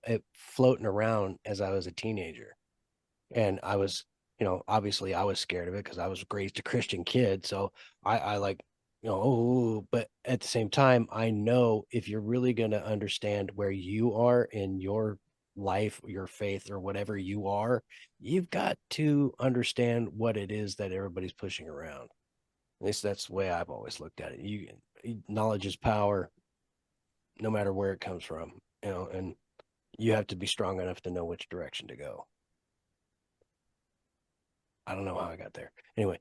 it floating around as I was a teenager, and I was obviously I was scared of it because I was raised a Christian kid. So I like, oh, but at the same time, I know if you're really going to understand where you are in your life, your faith, or whatever you are, you've got to understand what it is that everybody's pushing around. At least that's the way I've always looked at it. Knowledge is power, no matter where it comes from, and you have to be strong enough to know which direction to go. I don't know how I got there. Anyway.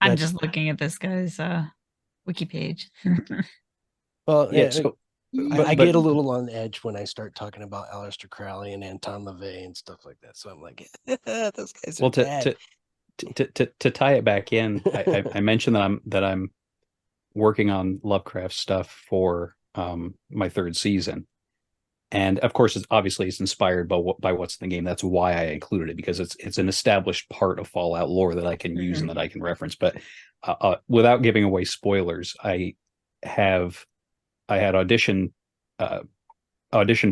I'm just looking at this guy's wiki page. Well, yeah, so I get a little on edge when I start talking about Aleister Crowley and Anton LaVey and stuff like that. So I'm like, those guys are bad. To tie it back in, I mentioned that I'm working on Lovecraft stuff for my third season. And of course, it's inspired by what's in the game. That's why I included it, because it's an established part of Fallout lore that I can use and that I can reference. But without giving away spoilers, I had audition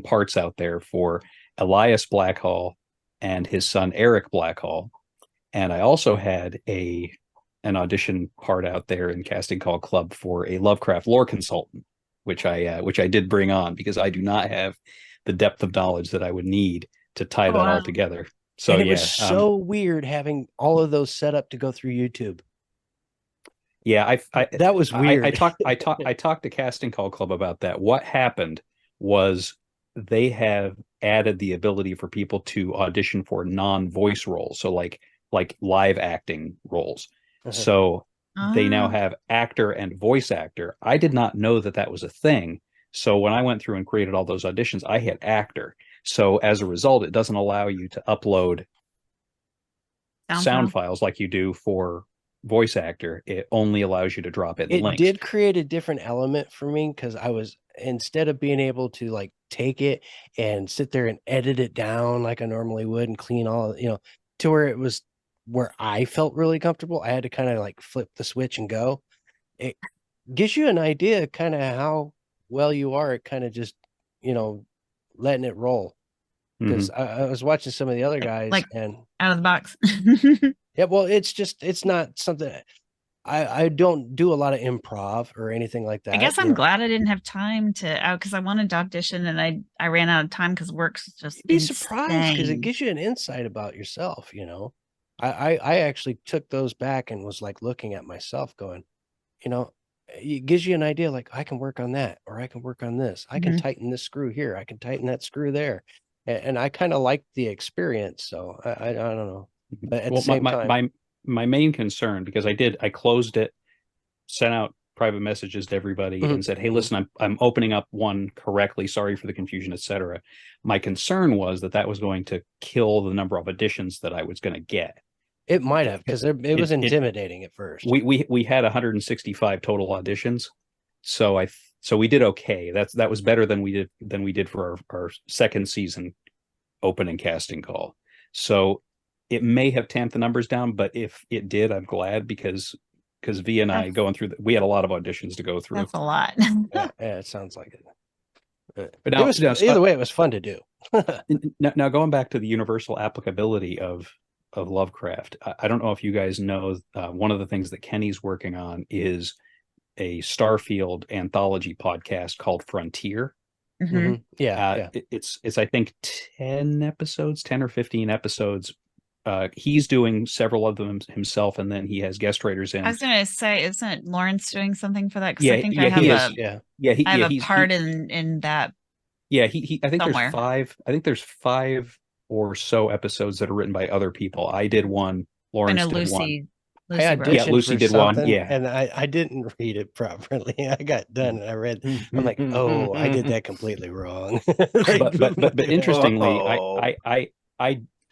parts out there for Elias Blackhall and his son Eric Blackhall, and I also had an audition part out there in Casting Call Club for a Lovecraft lore consultant, which I did bring on because I do not have the depth of knowledge that I would need to tie that all together. So and it was so weird having all of those set up to go through YouTube. Yeah, that was weird. I talked to Casting Call Club about that. What happened was they have added the ability for people to audition for non-voice roles, so like live acting roles. So they now have actor and voice actor. I did not know that was a thing. So when I went through and created all those auditions, I hit actor. So as a result, it doesn't allow you to upload sound files like you do for voice actor. It only allows you to drop in links. It did create a different element for me because I was, instead of being able to like take it and sit there and edit it down like I normally would and clean all, to where it was where I felt really comfortable, I had to kind of like flip the switch and go. It gives you an idea kind of how well you are at kind of just, letting it roll. Because I was watching some of the other guys and out of the box. Yeah, well, it's not something I don't do a lot of improv or anything like that. I guess I'm glad I didn't have time to because I wanted to audition and I ran out of time because work's just be surprised because it gives you an insight about yourself. I actually took those back and was like looking at myself going, it gives you an idea like I can work on that or I can work on this. I can tighten this screw here. I can tighten that screw there. And I kind of like the experience. So I don't know. But at the same time, my main concern, because I closed it, sent out private messages to everybody and said, hey, listen, I'm opening up one correctly. Sorry for the confusion, etc. My concern was that was going to kill the number of auditions that I was going to get. It might have, because it was intimidating at first. We had 165 total auditions. So we did okay. That was better than we did for our second season opening casting call. So it may have tamped the numbers down, but if it did, I'm glad because V and I going through we had a lot of auditions to go through. That's a lot. yeah, it sounds like it. But now, either way, it was fun to do. now going back to the universal applicability of Lovecraft, I don't know if you guys know, one of the things that Kenny's working on is a Starfield anthology podcast called Frontier. Yeah, it's I think 10 or 15 episodes. He's doing several of them himself, and then he has guest writers in. I was going to say, isn't Lawrence doing something for that? Yeah, I think I have a part in that. Yeah, he I think somewhere. there's five or so episodes that are written by other people. I did one. Lawrence did one. Lucy did one. Yeah, and I didn't read it properly. I got done and I read. I'm like, oh, I did that completely wrong. but interestingly,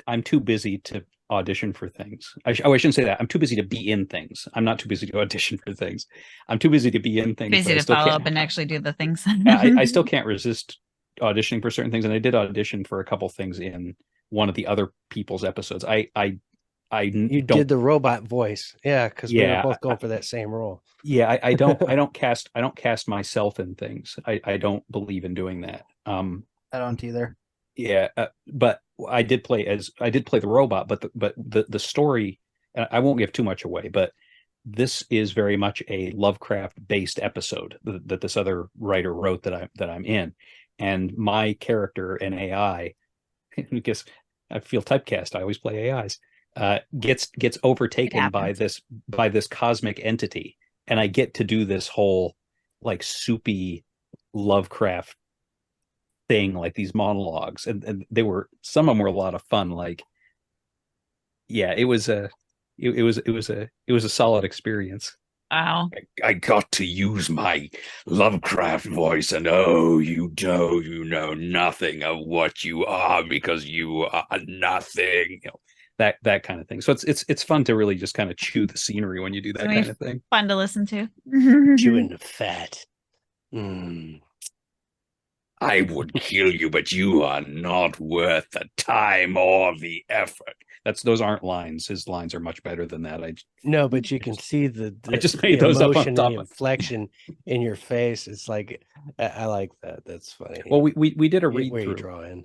I'm too busy to audition for things. I shouldn't say that. I'm too busy to be in things. I'm not too busy to audition for things. I'm too busy to be in things. Busy to follow up and actually do the things. I still can't resist auditioning for certain things, and I did audition for a couple things in one of the other people's episodes. You did the robot voice, because we were both going for that same role. Yeah, I don't cast myself in things. I don't believe in doing that. I don't either. Yeah, but I did play the robot, but the story, I won't give too much away, but this is very much a Lovecraft based episode that this other writer wrote that I'm in, and my character and AI, because I feel typecast, I always play AIs, gets overtaken by this cosmic entity, and I get to do this whole like soupy Lovecraft thing, like these monologues, and they were, some of them were a lot of fun. Like, yeah, it was a solid experience. Wow. I got to use my Lovecraft voice, and oh, you know nothing of what you are because you are nothing. You know, that kind of thing. So it's fun to really just kind of chew the scenery when you do that kind of thing. Fun to listen to. Chewing the fat. Mm. I would kill you, but you are not worth the time or the effort. Those aren't lines. His lines are much better than that. No, but you can see the I just made those up on top and the inflection in your face. It's like, I like that. That's funny. Well, we did a read where through. You draw in.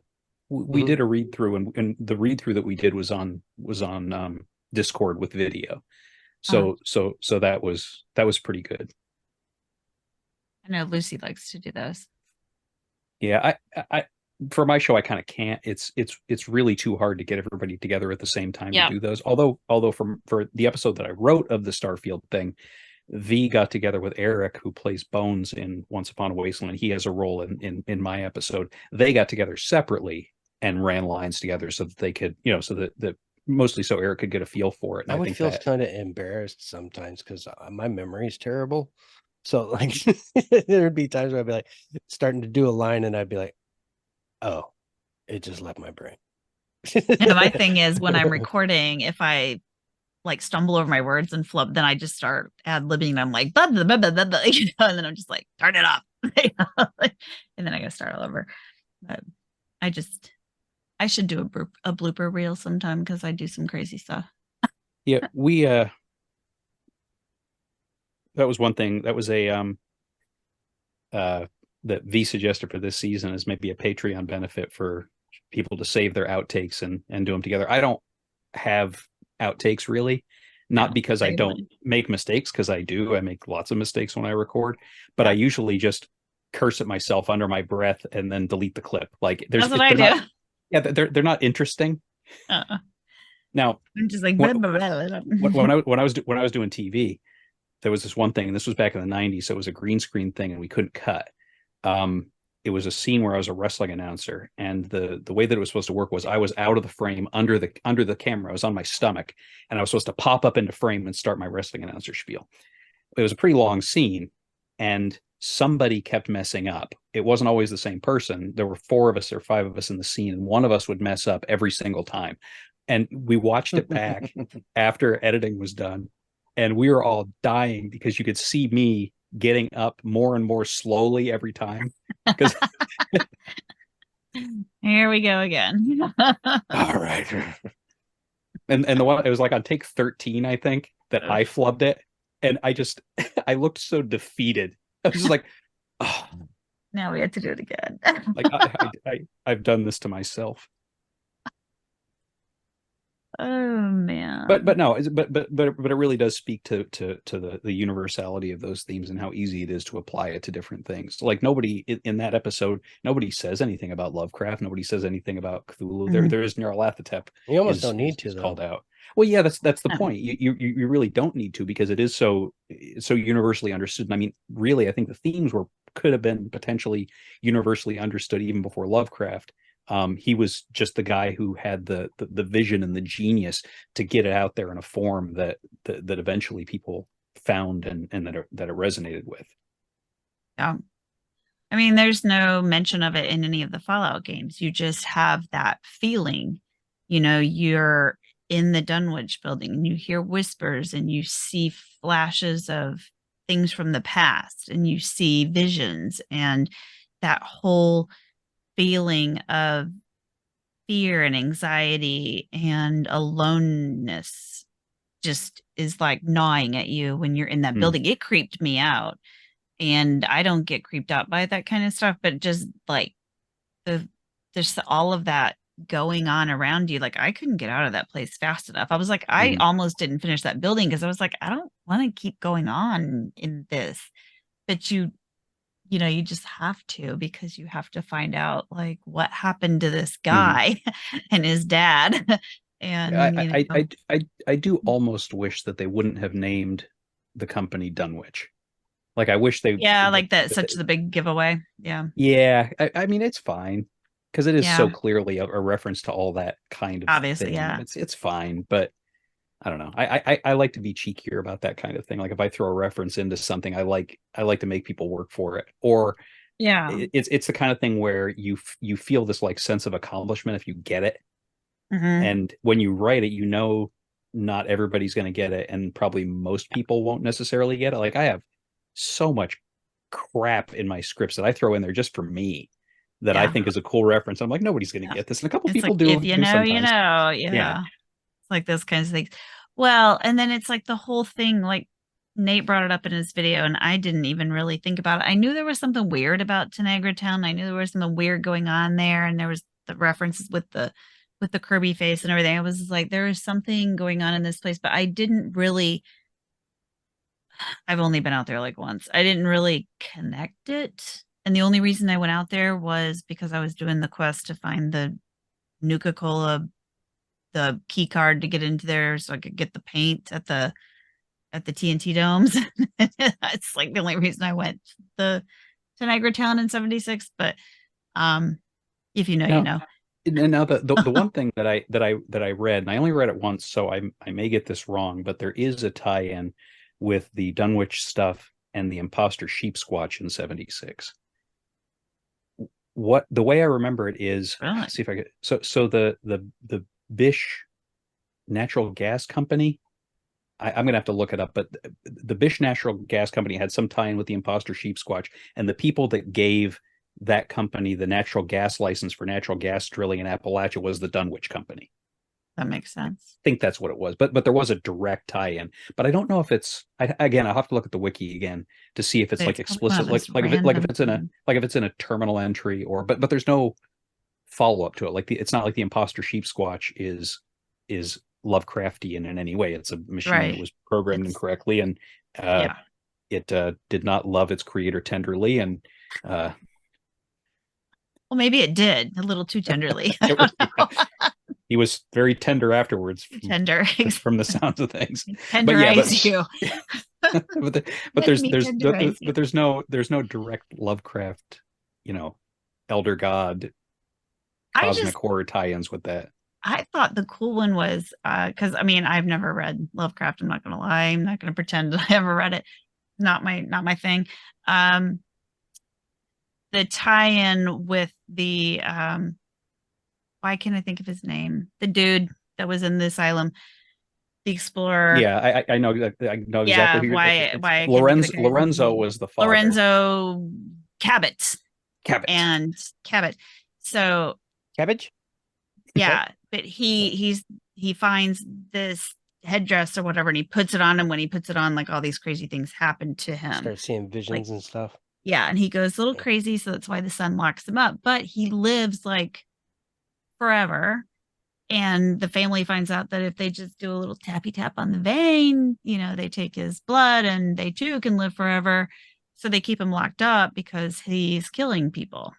We did a read through, and the read through that we did was on Discord with video. So that was pretty good. I know Lucy likes to do those. Yeah, I for my show I kind of can't. It's really too hard to get everybody together at the same time to do those. Although for the episode that I wrote of the Starfield thing, V got together with Eric, who plays Bones in Once Upon a Wasteland. He has a role in my episode. They got together separately and ran lines together so that they could, so that mostly so Eric could get a feel for it. And I would feel kind of embarrassed sometimes because my memory is terrible. So like there'd be times where I'd be like starting to do a line and I'd be like, oh, it just left my brain. And my thing is when I'm recording, if I like stumble over my words and flub, then I just start ad-libbing and I'm like, blah, blah, blah, blah, blah, and then I'm just like, turn it off. And then I gotta start all over. But I should do a blooper reel sometime because I do some crazy stuff. Yeah, that was one thing. That was a that V suggested for this season is maybe a Patreon benefit for people to save their outtakes and do them together. I don't have outtakes really, not because I don't make mistakes, because I do. I make lots of mistakes when I record, but I usually just curse at myself under my breath and then delete the clip. Like that's what I do. Yeah, they're not interesting. Now I'm just like when I was doing TV, there was this one thing, and this was back in the 90s, so it was a green screen thing and we couldn't cut. It was a scene where I was a wrestling announcer, and the way that it was supposed to work was I was out of the frame under the camera. I was on my stomach, and I was supposed to pop up into frame and start my wrestling announcer spiel. It was a pretty long scene, and somebody kept messing up. It wasn't always the same person. There were 4 of us or 5 of us in the scene, and one of us would mess up every single time. And we watched it back after editing was done, and we were all dying because you could see me getting up more and more slowly every time. Because here we go again. All right. And the one, it was like on take 13, I think, that I flubbed it. And I looked so defeated. I was just like, oh. Now we have to do it again. Like I've done this to myself. Oh man. But no, but it really does speak to the universality of those themes and how easy it is to apply it to different things. Like nobody in that episode, nobody says anything about Lovecraft. Nobody says anything about Cthulhu. Mm-hmm. There is Nyarlathotep. You almost don't need to, called out. Well, yeah, that's the point. You really don't need to, because it is so universally understood. And I mean, really, I think the themes could have been potentially universally understood even before Lovecraft. He was just the guy who had the vision and the genius to get it out there in a form that eventually people found and that it resonated with. Yeah. I mean, there's no mention of it in any of the Fallout games. You just have that feeling, you're in the Dunwich building and you hear whispers and you see flashes of things from the past and you see visions, and that whole feeling of fear and anxiety and aloneness just is like gnawing at you when you're in that building. It creeped me out, and I don't get creeped out by that kind of stuff, but just like the there's all of that going on around you. Like I couldn't get out of that place fast enough. I was like, I almost didn't finish that building because I was like, I don't want to keep going on in this. But you just have to, because you have to find out like what happened to this guy and his dad. And I do almost wish that they wouldn't have named the company Dunwich. Like I wish they like that such the big giveaway. Yeah. I mean it's fine because it is so clearly a reference to all that kind of obviously thing. It's fine, but I don't know. I like to be cheekier about that kind of thing. Like if I throw a reference into something, I like to make people work for it. Or it's the kind of thing where you feel this like sense of accomplishment if you get it. And when you write it, not everybody's going to get it, and probably most people won't necessarily get it. Like I have so much crap in my scripts that I throw in there just for me that I think is a cool reference. I'm like, nobody's going to get this, and a couple people do. If you know, you know, It's like those kinds of things. Well, and then it's like the whole thing. Like Nate brought it up in his video, and I didn't even really think about it. I knew there was something weird about Tanagra Town. I knew there was something weird going on there, and there was the references with the Kirby face and everything. I was like, there is something going on in this place, but I didn't really. I've only been out there like once. I didn't really connect it. And the only reason I went out there was because I was doing the quest to find the Nuka-Cola, the key card to get into there so I could get the paint at the TNT domes. It's like the only reason I went to Niagara Town in 76. But if you know, you know. And now the one thing that I read, and I only read it once, so I may get this wrong, but there is a tie-in with the Dunwich stuff and the imposter sheep squatch in 76. What the way I remember it is, let's see if I get so the Bish natural gas company. I'm gonna have to look it up, but the Bish natural gas company had some tie-in with the imposter sheep squatch, and the people that gave that company the natural gas license for natural gas drilling in Appalachia was the Dunwich company. That makes sense. I think that's what it was, but there was a direct tie-in. But I don't know if it's. Again, I'll have to look at the wiki again to see if it's like explicit, like if it's in a terminal entry, or but there's no follow-up to it. Like it's not like the imposter sheep squatch is Lovecraftian in any way. It's a machine that was programmed incorrectly, and it did not love its creator tenderly, and well, maybe it did a little too tenderly. He was very tender afterwards. From the sounds of things. Tenderize you. but there's no direct Lovecraft, elder god, cosmic horror tie-ins with that. I thought the cool one was because I've never read Lovecraft. I'm not gonna lie. I'm not gonna pretend I ever read it. Not my thing. The tie-in with the why can't I think of his name? The dude that was in the asylum, the explorer. Yeah, I know. I know exactly. Yeah, why Lorenzo was the father. Lorenzo Cabot. And Cabot. So Cabbage. Yeah, but he finds this headdress or whatever, and he puts it on, and when he puts it on, like all these crazy things happen to him. Starts seeing visions and stuff. Yeah, and he goes a little crazy, so that's why the sun locks him up. But he lives like forever, and the family finds out that if they just do a little tappy tap on the vein, they take his blood, and they too can live forever. So they keep him locked up because he's killing people.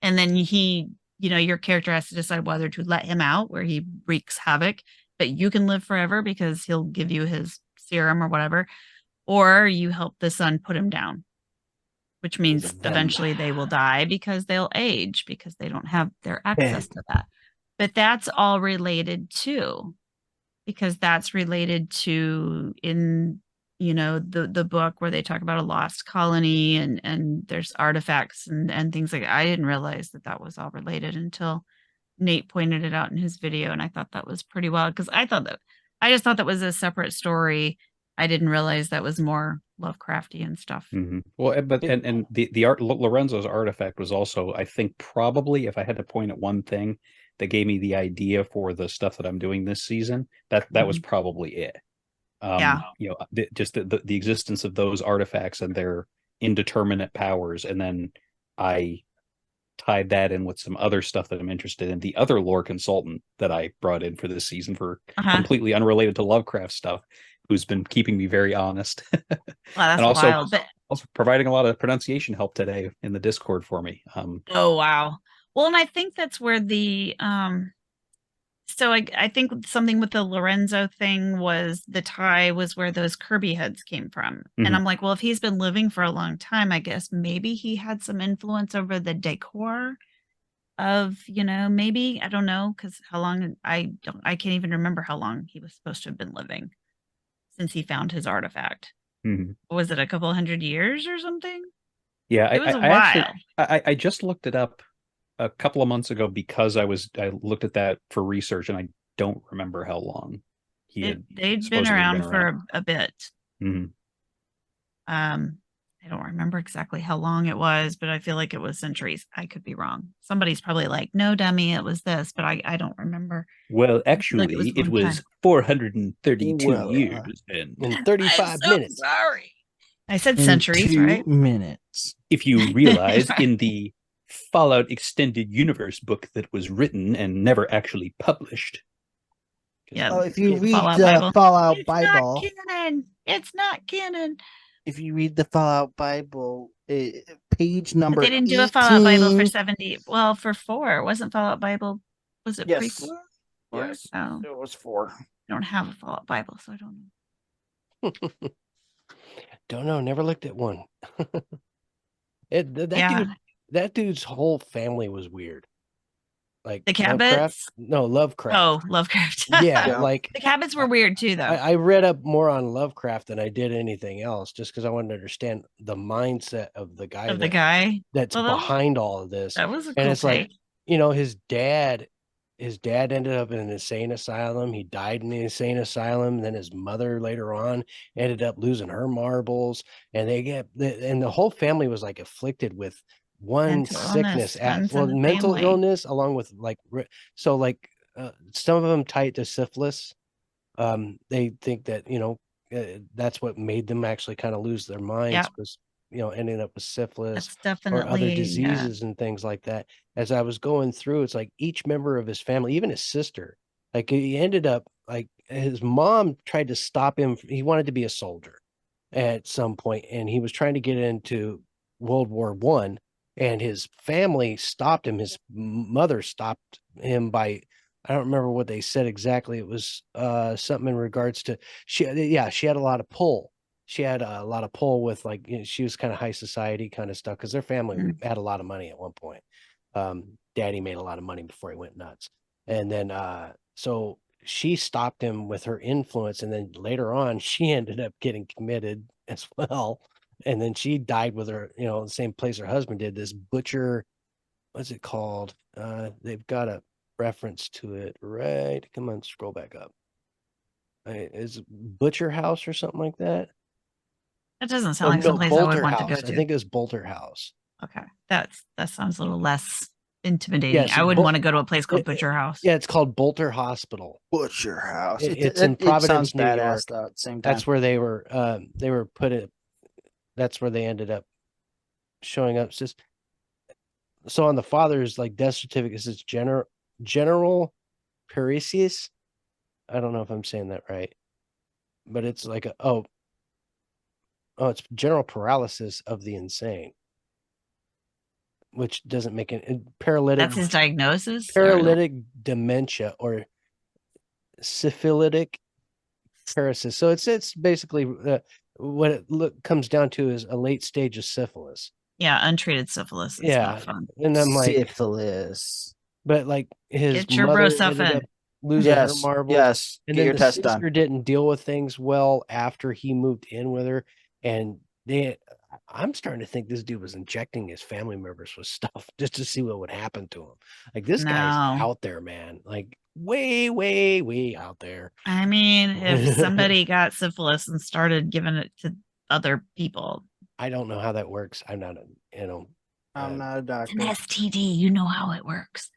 And then your character has to decide whether to let him out, where he wreaks havoc, but you can live forever because he'll give you his serum or whatever, or you help the sun put him down, which means eventually they will die because they'll age because they don't have their access to that. But that's all related too, because that's related to in the book where they talk about a lost colony and there's artifacts and things like that. I didn't realize that was all related until Nate pointed it out in his video, and I thought that was pretty wild because I just thought that was a separate story. I didn't realize that was more Lovecraftian stuff. Mm-hmm. Well, but and the art Lorenzo's artifact was also, I think, probably, if I had to point at one thing that gave me the idea for the stuff that I'm doing this season, that was probably it. Just the existence of those artifacts and their indeterminate powers, and then I tied that in with some other stuff that I'm interested in. The other lore consultant that I brought in for this season for completely unrelated to Lovecraft stuff, who's been keeping me very honest. Wow, that's and also, wild. But also providing a lot of pronunciation help today in the Discord for me. Oh, wow. Well, and I think that's where the so I think something with the Lorenzo thing was the tie was where those Kirby heads came from. And I'm like, well, if he's been living for a long time, I guess maybe he had some influence over the decor of, maybe, I don't know, because how long I can't even remember how long he was supposed to have been living since he found his artifact. Was it a couple hundred years or something? Yeah, it was a while. I just looked it up a couple of months ago because I looked at that for research, and I don't remember how long they'd been around for a bit. I don't remember exactly how long it was, but I feel like it was centuries. I could be wrong. Somebody's probably like, no, dummy, it was this, but I don't remember. Well, actually, it was 432 years and 35 minutes. Sorry. I said centuries, right? Minutes. If you realize in the Fallout Extended Universe book that was written and never actually published. Yeah. Well, if you read the Fallout Bible, it's not canon. If you read the Fallout Bible, page number, but they didn't 18, do a Fallout Bible for 70. Well, for 4, it wasn't Fallout Bible. Was it yes. pre-4? Yes, oh. It was 4. I don't have a Fallout Bible, so I don't know. Don't know. Never looked at one. That dude's whole family was weird. Like the Cabots? Lovecraft. Oh, Lovecraft. yeah, like the Cabots were weird too, though. I read up more on Lovecraft than I did anything else, just because I wanted to understand the mindset of the guy. That's behind all of this. That was a and cool it's take. Like, his dad ended up in an insane asylum. He died in the insane asylum. And then his mother later on ended up losing her marbles, and the whole family was like afflicted with one sickness, mental illness, along with some of them tied to syphilis. They think that that's what made them actually kind of lose their minds, was ending up with syphilis or other diseases and things like that. As I was going through, it's like each member of his family, even his sister, like he ended up, like his mom tried to stop him. He wanted to be a soldier at some point, and he was trying to get into World War I. And his family stopped him. His mother stopped him by, I don't remember what they said exactly. It was something in regards to, she had a lot of pull. She had a lot of pull with, like, she was kind of high society kind of stuff, because their family had a lot of money at one point. Daddy made a lot of money before he went nuts. And then, so she stopped him with her influence. And then later on, she ended up getting committed as well. And then she died with her, the same place her husband did. This butcher, what's it called? They've got a reference to it, right? Come on, scroll back up. Is Butcher House or something like that? That doesn't sound like someplace I would want to go to. I think it was Bolter House. Okay, that sounds a little less intimidating. I wouldn't want to go to a place called Butcher House. Yeah, it's called Bolter Hospital. Butcher House. It's in Providence, New York. At the same time. That's where they were put it. That's where they ended up showing up. So on the father's death certificate, it says General Parisius. I don't know if I'm saying that right, but it's like it's general paralysis of the insane, which doesn't make it paralytic. That's his diagnosis. Paralytic dementia or syphilitic paralysis. So it's basically what it comes down to is a late stage of syphilis. Yeah, untreated syphilis. It's not fun. And I'm like, syphilis. But like his get your mother bro stuff ended in. up losing her marbles. Yes, and get then your the test sister done. didn't deal with things well after he moved in with her, and I'm starting to think this dude was injecting his family members with stuff just to see what would happen to him. Like this guy's out there, man. Like way, way, way out there. I mean, if somebody got syphilis and started giving it to other people, I don't know how that works. I'm not I'm not a doctor. An STD, you know how it works.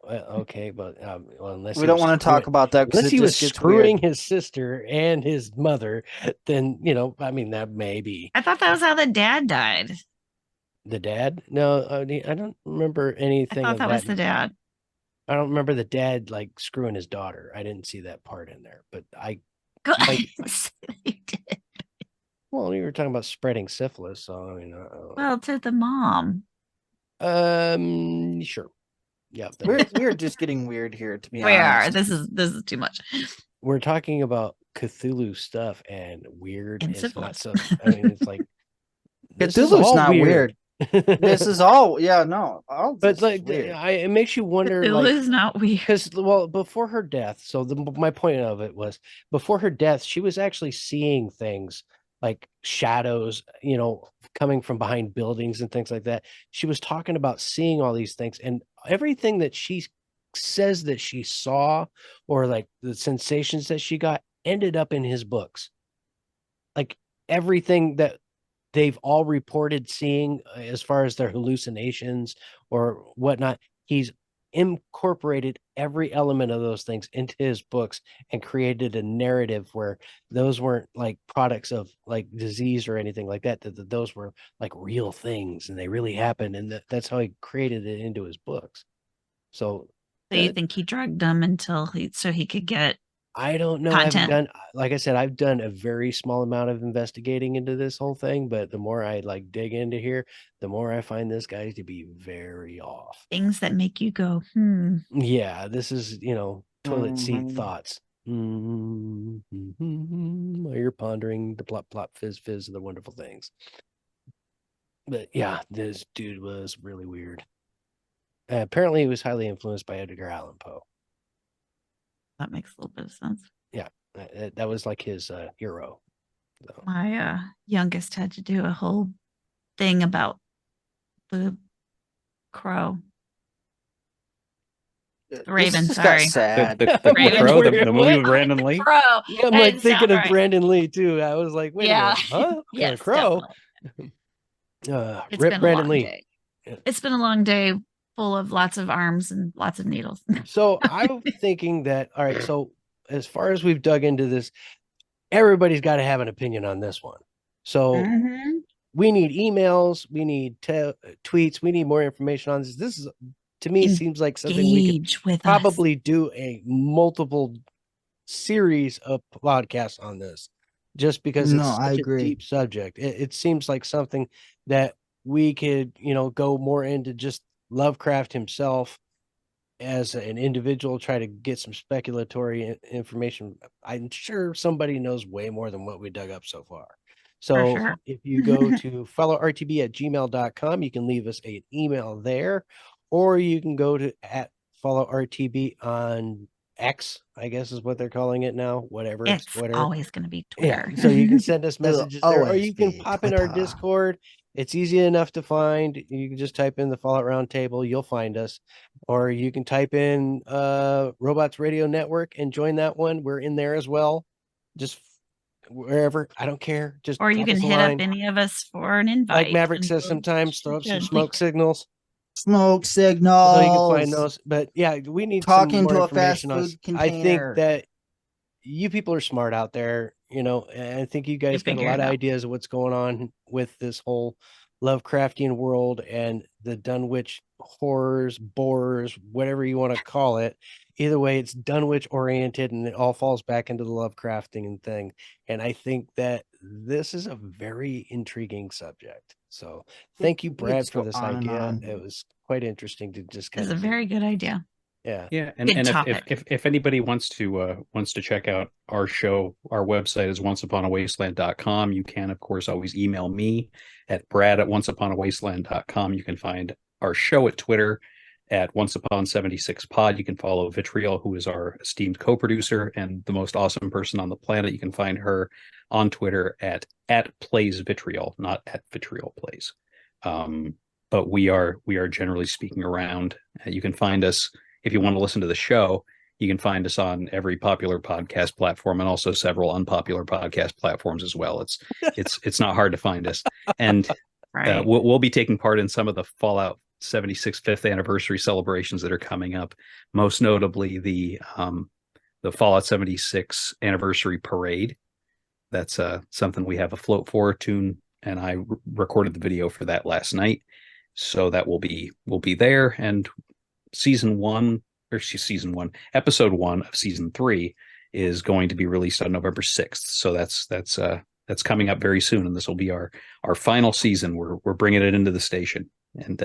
Okay, but unless we don't want to talk about that, unless he was screwing his sister and his mother, then I mean that may be. I thought that was how the dad died. The dad? No, I don't remember anything. I thought that was the dad. I don't remember the dad like screwing his daughter. I didn't see that part in there, but You did. Well, you were talking about spreading syphilis, so I mean, well, to the mom. Sure. Yeah, we're just getting weird here, to be honest. honest. This is too much. We're talking about Cthulhu stuff and weird and is not syphilis. so. I mean, it's like Cthulhu's not weird. This is all, yeah, no. But like, it makes you wonder. Cthulhu is not weird because before her death. So my point of it was before her death, she was actually seeing things like shadows, coming from behind buildings and things like that. She was talking about seeing all these things, and everything that she says that she saw, or like the sensations that she got, ended up in his books. Like everything that they've all reported seeing as far as their hallucinations or whatnot, he's incorporated every element of those things into his books and created a narrative where those weren't like products of like disease or anything like that, that those were like real things and they really happened, and that's how he created it into his books. So you think he drugged them until he could get I don't know. Content. Like I said, I've done a very small amount of investigating into this whole thing, but the more I like dig into here, the more I find this guy to be very off. Things that make you go, Yeah, this is, toilet seat thoughts. While you're pondering the plop, plop, fizz, fizz of the wonderful things. But yeah, this dude was really weird. Apparently, he was highly influenced by Edgar Allan Poe. That makes a little bit of sense. Yeah, that was like his hero. So. My youngest had to do a whole thing about the crow. The Raven, sorry. Sad. The Crow, the movie with Brandon Lee? Crow. Yeah, I'm like thinking of Brandon Lee too. I was like, wait a minute, huh? Yes, Crow. Rip Brandon Lee. Day. It's been a long day full of lots of arms and lots of needles. So I'm thinking that, all right, so as far as we've dug into this, everybody's got to have an opinion on this one. So we need emails, we need tweets, we need more information on this. This is, to me, seems like something we could probably do a multiple series of podcasts on this, just because it's such a deep subject. It seems like something that we could, go more into just Lovecraft himself as an individual, try to get some speculatory information. I'm sure somebody knows way more than what we dug up so far. So if you go to followrtb@gmail.com, you can leave us an email there, or you can go to @followrtb on X, I guess is what they're calling it now. Whatever, it's Twitter. Always going to be Twitter. Yeah, so you can send us messages there, or you can pop in our Discord. It's easy enough to find. You can just type in the Fallout Roundtable, you'll find us. Or you can type in Robots Radio Network and join that one. We're in there as well. Just wherever, I don't care. Just or you can hit up any of us for an invite. Like Maverick says sometimes, throw up some smoke signals. Smoke signals. So you can find those. But yeah, we need talking some more to a fast information food container. I think that you people are smart out there, and I think you guys got a lot of ideas of what's going on with this whole Lovecraftian world and the Dunwich horrors, borers, whatever you want to call it. Either way, it's Dunwich oriented, and it all falls back into the Lovecrafting thing. And I think that this is a very intriguing subject. So thank you, Brad, for this idea. It was quite interesting to just kind of. It's a very good idea. Yeah. And if anybody wants to check out our show, our website is onceuponawasteland.com. You can, of course, always email me at brad@onceuponawasteland.com. You can find our show at Twitter at onceupon76pod. You can follow Vitriol, who is our esteemed co-producer and the most awesome person on the planet. You can find her on Twitter at playsvitriol, not at vitriolplays. But we are generally speaking around. You can find us, if you want to listen to the show, you can find us on every popular podcast platform and also several unpopular podcast platforms as well. It's not hard to find us. And we'll be taking part in some of the Fallout 76 5th anniversary celebrations that are coming up, most notably the Fallout 76 anniversary parade. That's something we have a float for. Toon and I recorded the video for that last night. So that will be there, and episode 1 of season 3 is going to be released on November 6th. So that's coming up very soon, and this will be our final season. We're bringing it into the station, and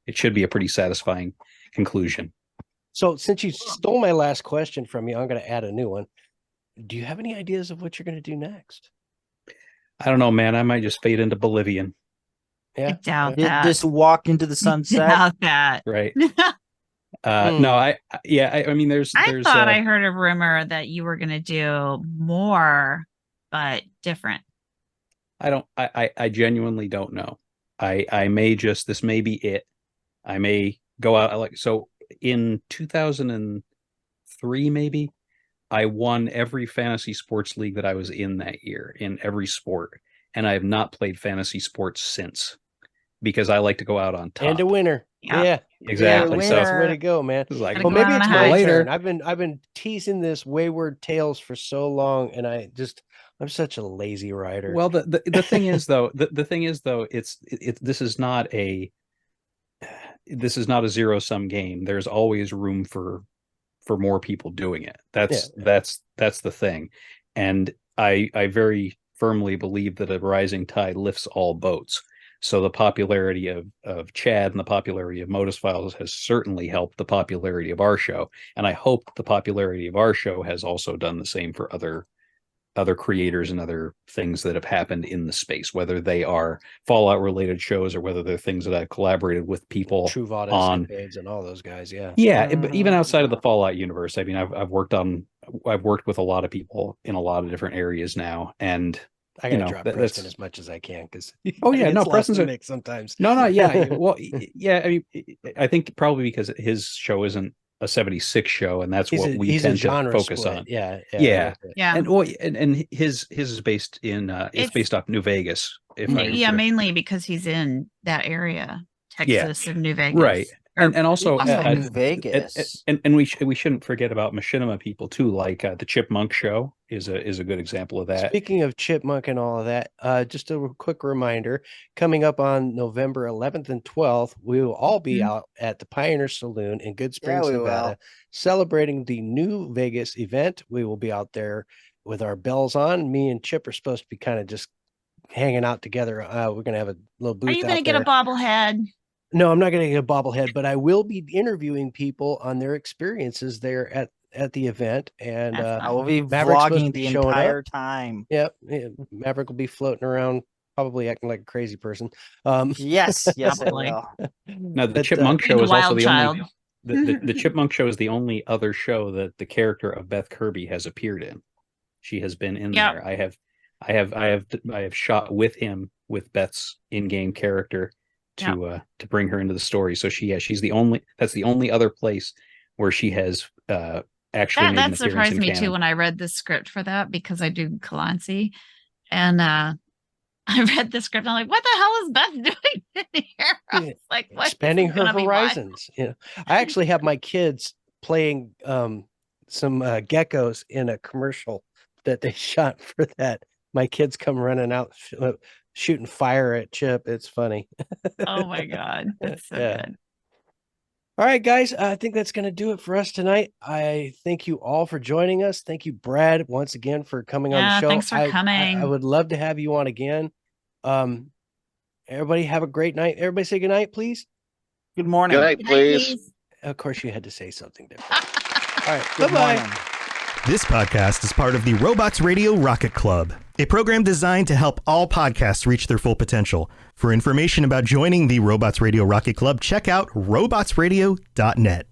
it should be a pretty satisfying conclusion. So since you stole my last question from me, I'm going to add a new one. Do you have any ideas of what you're going to do next? I don't know, man. I might just fade into Bolivian. Yeah, I doubt that. Just walk into the sunset. I doubt that. Right. No, I mean, there's I thought I heard a rumor that you were going to do more, but different. I genuinely don't know. I may just, this may be it. I may go out so in 2003, maybe, I won every fantasy sports league that I was in that year, in every sport. And I have not played fantasy sports since, because I like to go out on top. And a winner. Yeah, exactly. Yeah, so that's the way to go, man. Like, well, maybe it's my later. turn. I've been teasing this wayward tales for so long, and I'm such a lazy writer. Well, the thing is though, this is not a zero-sum game. There's always room for more people doing it. That's the thing. And I very firmly believe that a rising tide lifts all boats. So the popularity of Chad and the popularity of Modus Files has certainly helped the popularity of our show. And I hope the popularity of our show has also done the same for other creators and other things that have happened in the space, whether they are Fallout related shows or whether they're things that I've collaborated with people on and all those guys. Yeah. Even outside of the Fallout universe. I mean, I've worked with a lot of people in a lot of different areas now, and I gotta drop Preston as much as I can, because Preston's a mix sometimes. Well, yeah. I mean, I think probably because his show isn't a 76 show, and that's what we tend to focus on. Yeah. And his is based in it's based off New Vegas. Mainly because he's in that area, Texas and New Vegas, right? And also New Vegas, and we shouldn't forget about machinima people too. Like the Chipmunk Show is a good example of that. Speaking of Chipmunk and all of that, just a quick reminder: coming up on November 11th and 12th, we will all be out at the Pioneer Saloon in Good Springs, Nevada, celebrating the New Vegas event. We will be out there with our bells on. Me and Chip are supposed to be kind of just hanging out together. We're gonna have a little booth. Are you gonna get a bobblehead? No, I'm not going to get a bobblehead, but I will be interviewing people on their experiences there at the event, and I will be vlogging the entire time. Yep, Maverick will be floating around, probably acting like a crazy person. Yes, I will. Now the Chipmunk Show is also the only. The Chipmunk Show is the only other show that the character of Beth Kirby has appeared in. She has been in there. I have shot with with Beth's in-game character to bring her into the story. So she's the only other place where she has actually that surprised me too when I read the script for that, because I do Kalansi, and I read the script and I'm like, what the hell is Beth doing in here? I was like, what? Expanding her horizons. I actually have my kids playing some geckos in a commercial that they shot for that. My kids come running out shooting fire at Chip. It's funny. Oh my God. That's so good. All right, guys. I think that's going to do it for us tonight. I thank you all for joining us. Thank you, Brad, once again for coming on the show. Thanks for coming. I would love to have you on again. Everybody have a great night. Everybody say good night, please. Good morning. Good night, please. Of course, you had to say something different. All right. Bye-bye. This podcast is part of the Robots Radio Rocket Club, a program designed to help all podcasts reach their full potential. For information about joining the Robots Radio Rocket Club, check out robotsradio.net.